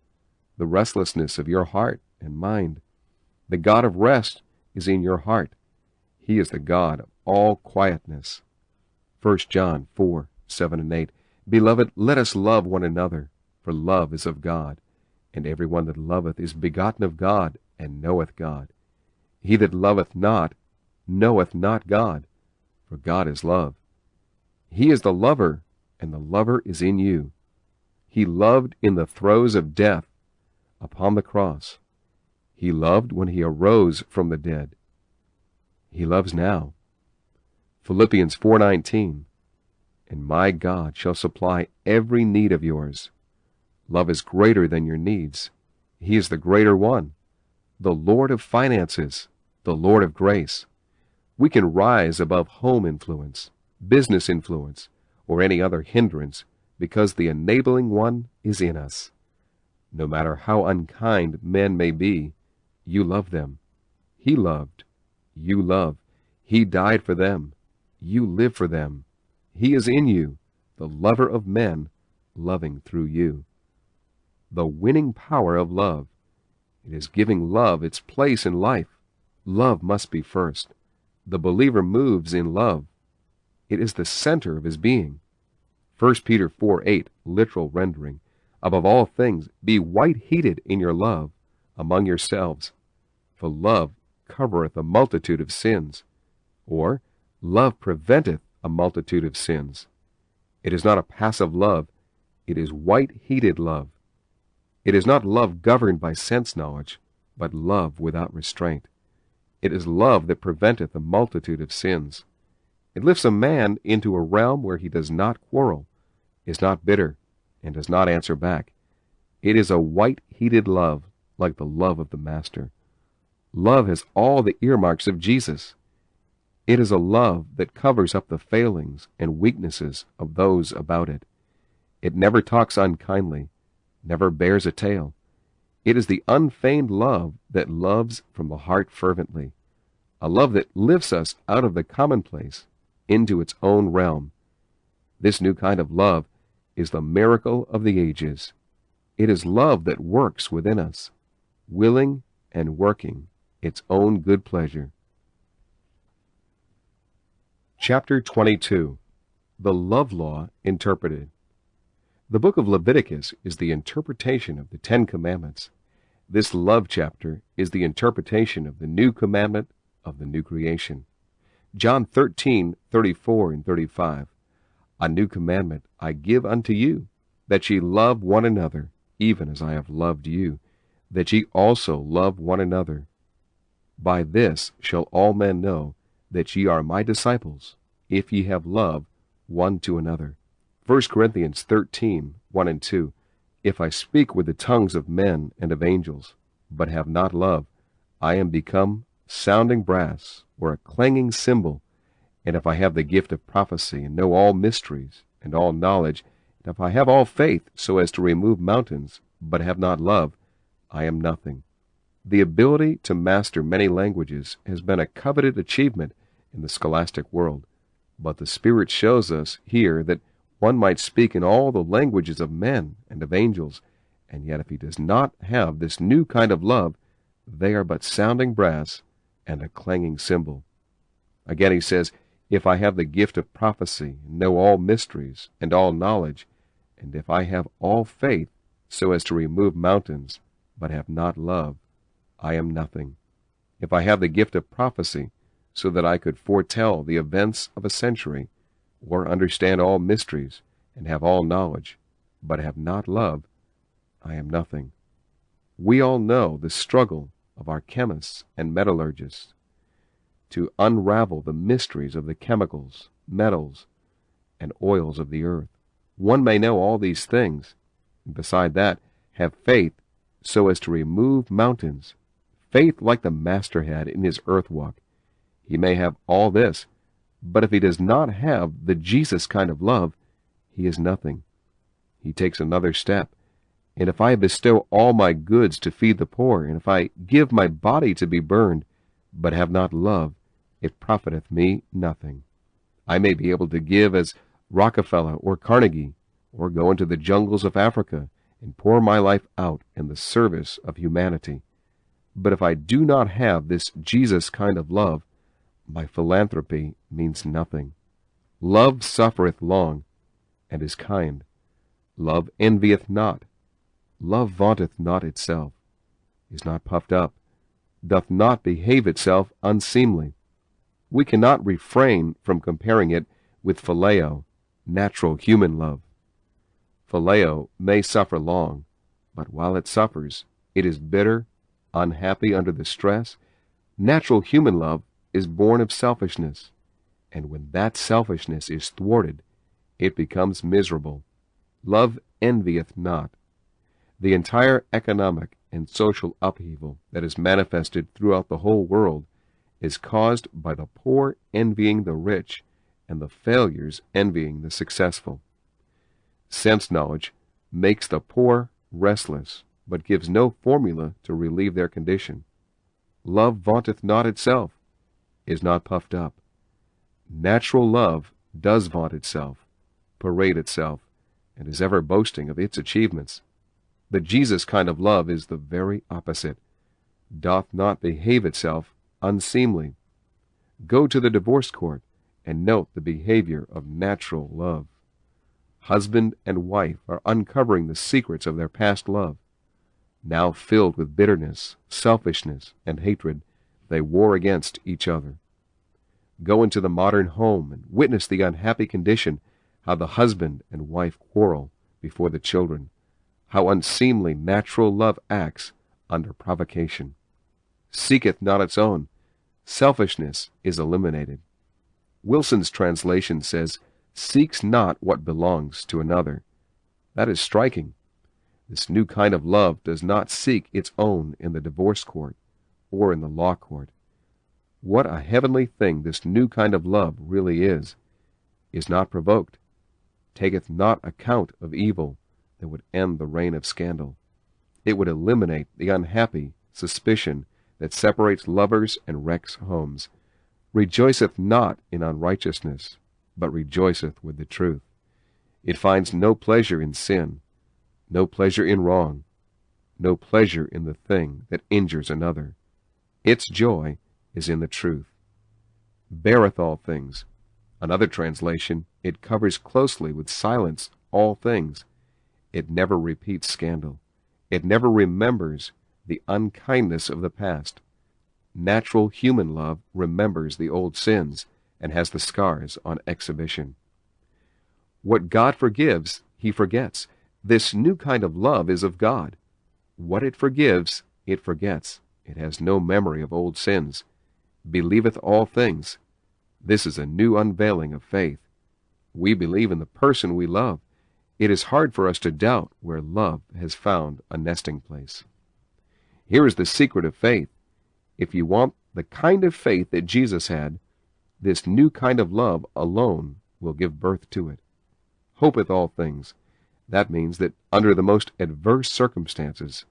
the restlessness of your heart and mind. The God of rest is in your heart. He is the God of all quietness. 1 John 4:7 and 8. Beloved, let us love one another, for love is of God, and every one that loveth is begotten of God, and knoweth God. He that loveth not knoweth not God, for God is love. He is the lover, and the lover is in you. He loved in the throes of death upon the cross. He loved when he arose from the dead. He loves now. Philippians 4:19, and my God shall supply every need of yours. Love is greater than your needs. He is the greater one, the Lord of finances, the Lord of grace. We can rise above home influence, business influence, or any other hindrance because the enabling one is in us. No matter how unkind men may be, you love them. He loved. You love. He died for them. You live for them. He is in you, the lover of men, loving through you. The winning power of love. It is giving love its place in life. Love must be first. The believer moves in love. It is the center of his being. 1 Peter 4:8, literal rendering. Above all things, be white-heated in your love among yourselves, for love covereth a multitude of sins. Or, love preventeth a multitude of sins. It is not a passive love. It is white-heated love. It is not love governed by sense knowledge, but love without restraint. It is love that preventeth a multitude of sins. It lifts a man into a realm where he does not quarrel, is not bitter, and does not answer back. It is a white-heated love, like the love of the Master. Love has all the earmarks of Jesus. It is a love that covers up the failings and weaknesses of those about it. It never talks unkindly, never bears a tale. It is the unfeigned love that loves from the heart fervently, a love that lifts us out of the commonplace into its own realm. This new kind of love is the miracle of the ages. It is love that works within us, willing and working its own good pleasure. Chapter 22. The Love Law Interpreted. The book of Leviticus is the interpretation of the Ten Commandments. This love chapter is the interpretation of the new commandment of the new creation. John 13:34 and 35. A new commandment I give unto you, that ye love one another, even as I have loved you, that ye also love one another. By this shall all men know that ye are my disciples, if ye have love one to another. 1 Corinthians 13:1 and 2. If I speak with the tongues of men and of angels, but have not love, I am become sounding brass, or a clanging cymbal. And if I have the gift of prophecy, and know all mysteries, and all knowledge, and if I have all faith so as to remove mountains, but have not love, I am nothing. The ability to master many languages has been a coveted achievement in the scholastic world, but the Spirit shows us here that one might speak in all the languages of men and of angels, and yet if he does not have this new kind of love, they are but sounding brass and a clanging cymbal. Again he says, if I have the gift of prophecy, and know all mysteries, and all knowledge, and if I have all faith so as to remove mountains, but have not love, I am nothing. If I have the gift of prophecy, so that I could foretell the events of a century, or understand all mysteries, and have all knowledge, but have not love, I am nothing. We all know the struggle of our chemists and metallurgists to unravel the mysteries of the chemicals, metals, and oils of the earth. One may know all these things, and beside that, have faith so as to remove mountains. Faith like the Master had in his earth walk. He may have all this, but if he does not have the Jesus kind of love, he is nothing. He takes another step. And if I bestow all my goods to feed the poor, and if I give my body to be burned, but have not love, it profiteth me nothing. I may be able to give as Rockefeller or Carnegie, or go into the jungles of Africa and pour my life out in the service of humanity. But if I do not have this Jesus kind of love, my philanthropy means nothing. Love suffereth long, and is kind. Love envieth not. Love vaunteth not itself, is not puffed up, doth not behave itself unseemly. We cannot refrain from comparing it with phileo, natural human love. Phileo may suffer long, but while it suffers, it is bitter, unhappy under the stress. Natural human love is born of selfishness, and when that selfishness is thwarted, it becomes miserable. Love envieth not. The entire economic and social upheaval that is manifested throughout the whole world is caused by the poor envying the rich and the failures envying the successful. Sense knowledge makes the poor restless, but gives no formula to relieve their condition. Love vaunteth not itself, is not puffed up. Natural love does vaunt itself, parade itself, and is ever boasting of its achievements. The Jesus kind of love is the very opposite, doth not behave itself unseemly. Go to the divorce court and note the behavior of natural love. Husband and wife are uncovering the secrets of their past love. Now filled with bitterness, selfishness, and hatred, they war against each other. Go into the modern home and witness the unhappy condition, how the husband and wife quarrel before the children, how unseemly natural love acts under provocation. Seeketh not its own. Selfishness is eliminated. Wilson's translation says, seeks not what belongs to another. That is striking. This new kind of love does not seek its own in the divorce court or in the law court. What a heavenly thing this new kind of love really is not provoked, taketh not account of evil that would end the reign of scandal. It would eliminate the unhappy suspicion that separates lovers and wrecks homes. Rejoiceth not in unrighteousness, but rejoiceth with the truth. It finds no pleasure in sin, no pleasure in wrong, no pleasure in the thing that injures another. Its joy is in the truth. Beareth all things. Another translation, it covers closely with silence all things. It never repeats scandal. It never remembers the unkindness of the past. Natural human love remembers the old sins and has the scars on exhibition. What God forgives, he forgets. This new kind of love is of God. What it forgives, it forgets. It has no memory of old sins. Believeth all things. This is a new unveiling of faith. We believe in the person we love. It is hard for us to doubt where love has found a nesting place. Here is the secret of faith. If you want the kind of faith that Jesus had, this new kind of love alone will give birth to it. Hopeth all things. That means that under the most adverse circumstances,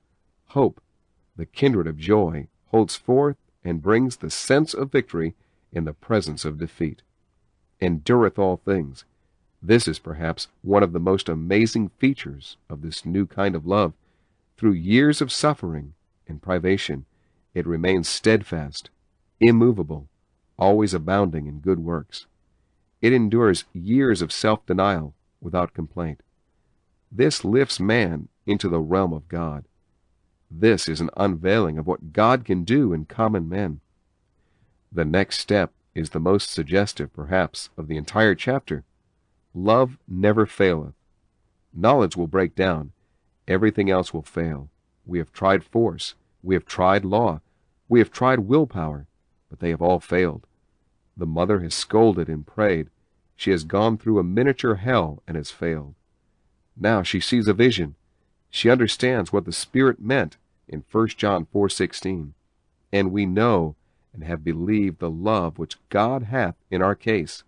hope, the kindred of joy, holds forth and brings the sense of victory in the presence of defeat. Endureth all things. This is perhaps one of the most amazing features of this new kind of love. Through years of suffering and privation, it remains steadfast, immovable, always abounding in good works. It endures years of self-denial without complaint. This lifts man into the realm of God. This is an unveiling of what God can do in common men. The next step is the most suggestive, perhaps, of the entire chapter. Love never faileth. Knowledge will break down. Everything else will fail. We have tried force. We have tried law. We have tried willpower, but they have all failed. The mother has scolded and prayed. She has gone through a miniature hell and has failed. Now she sees a vision. She understands what the Spirit meant in 1 John 4:16. And we know and have believed the love which God hath in our case.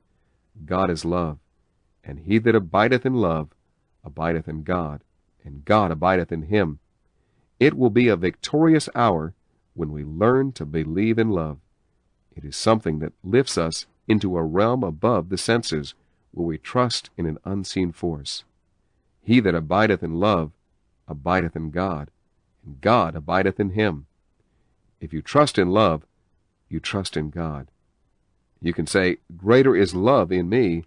God is love, and he that abideth in love abideth in God, and God abideth in him. It will be a victorious hour when we learn to believe in love. It is something that lifts us into a realm above the senses, where we trust in an unseen force. He that abideth in love abideth in God, and God abideth in him. If you trust in love, you trust in God. You can say, greater is love in me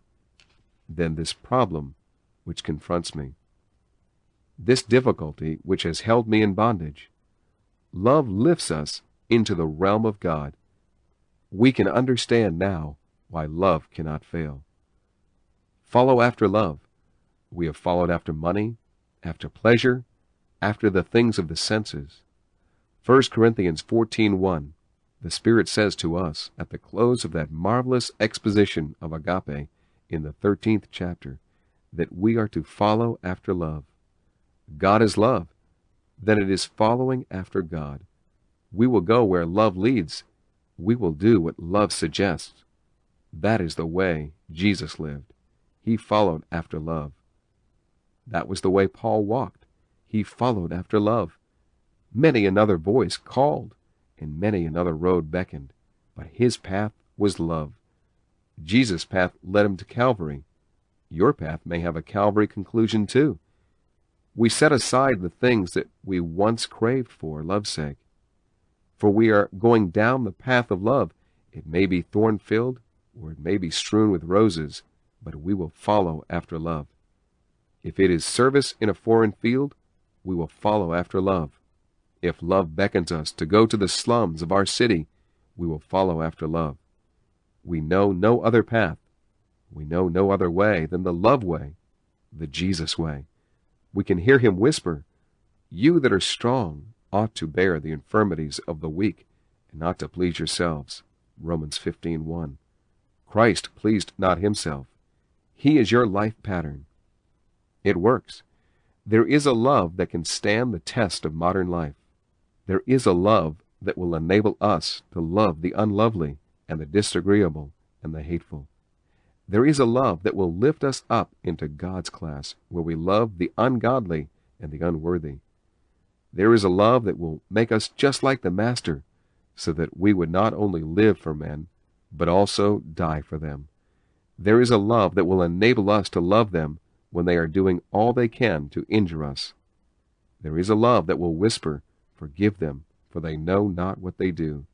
than this problem which confronts me, this difficulty which has held me in bondage. Love lifts us into the realm of God. We can understand now why love cannot fail. Follow after love. We have followed after money, after pleasure, after the things of the senses. 1 Corinthians 14:1, the Spirit says to us at the close of that marvelous exposition of agape in the 13th chapter, that we are to follow after love. God is love. Then it is following after God. We will go where love leads. We will do what love suggests. That is the way Jesus lived. He followed after love. That was the way Paul walked. He followed after love. Many another voice called, and many another road beckoned, but his path was love. Jesus' path led him to Calvary. Your path may have a Calvary conclusion too. We set aside the things that we once craved for love's sake. For we are going down the path of love. It may be thorn-filled, or it may be strewn with roses, but we will follow after love. If it is service in a foreign field, we will follow after love. If love beckons us to go to the slums of our city, we will follow after love. We know no other path. We know no other way than the love way, the Jesus way. We can hear him whisper, "You that are strong ought to bear the infirmities of the weak, and not to please yourselves." Romans 15:1. Christ pleased not himself. He is your life pattern. It works. There is a love that can stand the test of modern life. There is a love that will enable us to love the unlovely and the disagreeable and the hateful. There is a love that will lift us up into God's class, where we love the ungodly and the unworthy. There is a love that will make us just like the Master, so that we would not only live for men, but also die for them. There is a love that will enable us to love them when they are doing all they can to injure us. There is a love that will whisper, "Forgive them, for they know not what they do."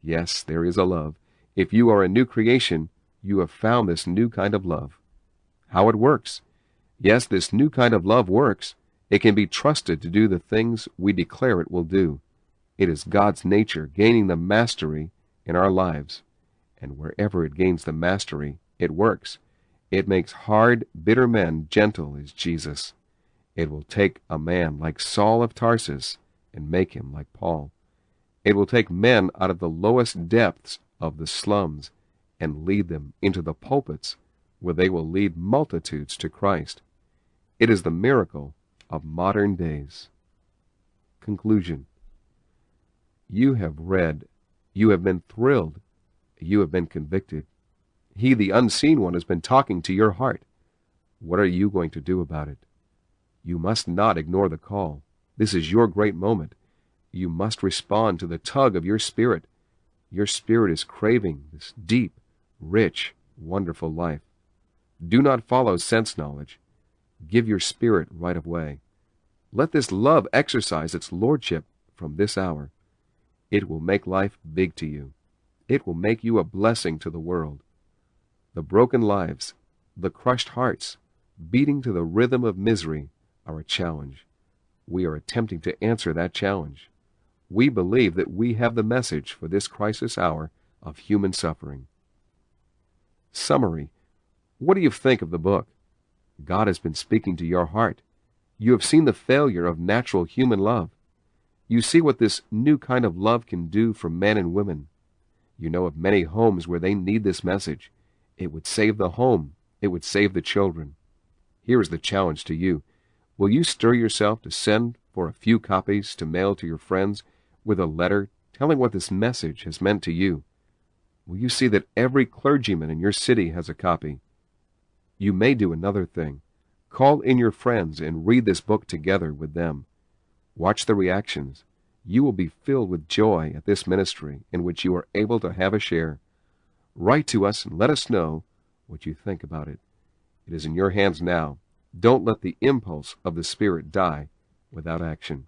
Yes, there is a love. If you are a new creation, you have found this new kind of love. How it works? Yes, this new kind of love works. It can be trusted to do the things we declare it will do. It is God's nature gaining the mastery in our lives. And wherever it gains the mastery, it works. It makes hard, bitter men gentle as Jesus. It will take a man like Saul of Tarsus and make him like Paul. It will take men out of the lowest depths of the slums and lead them into the pulpits, where they will lead multitudes to Christ. It is the miracle of modern days. Conclusion. You have read, you have been thrilled, you have been convicted. He, the unseen one, has been talking to your heart. What are you going to do about it? You must not ignore the call. This is your great moment. You must respond to the tug of your spirit. Your spirit is craving this deep, rich, wonderful life. Do not follow sense knowledge. Give your spirit right of way. Let this love exercise its lordship from this hour. It will make life big to you. It will make you a blessing to the world. The broken lives, the crushed hearts, beating to the rhythm of misery, are a challenge. We are attempting to answer that challenge. We believe that we have the message for this crisis hour of human suffering. Summary. What do you think of the book? God has been speaking to your heart. You have seen the failure of natural human love. You see what this new kind of love can do for men and women. You know of many homes where they need this message. It would save the home. It would save the children. Here is the challenge to you. Will you stir yourself to send for a few copies to mail to your friends with a letter telling what this message has meant to you? Will you see that every clergyman in your city has a copy? You may do another thing. Call in your friends and read this book together with them. Watch the reactions. You will be filled with joy at this ministry in which you are able to have a share. Write to us and let us know what you think about it. It is in your hands now. Don't let the impulse of the Spirit die without action.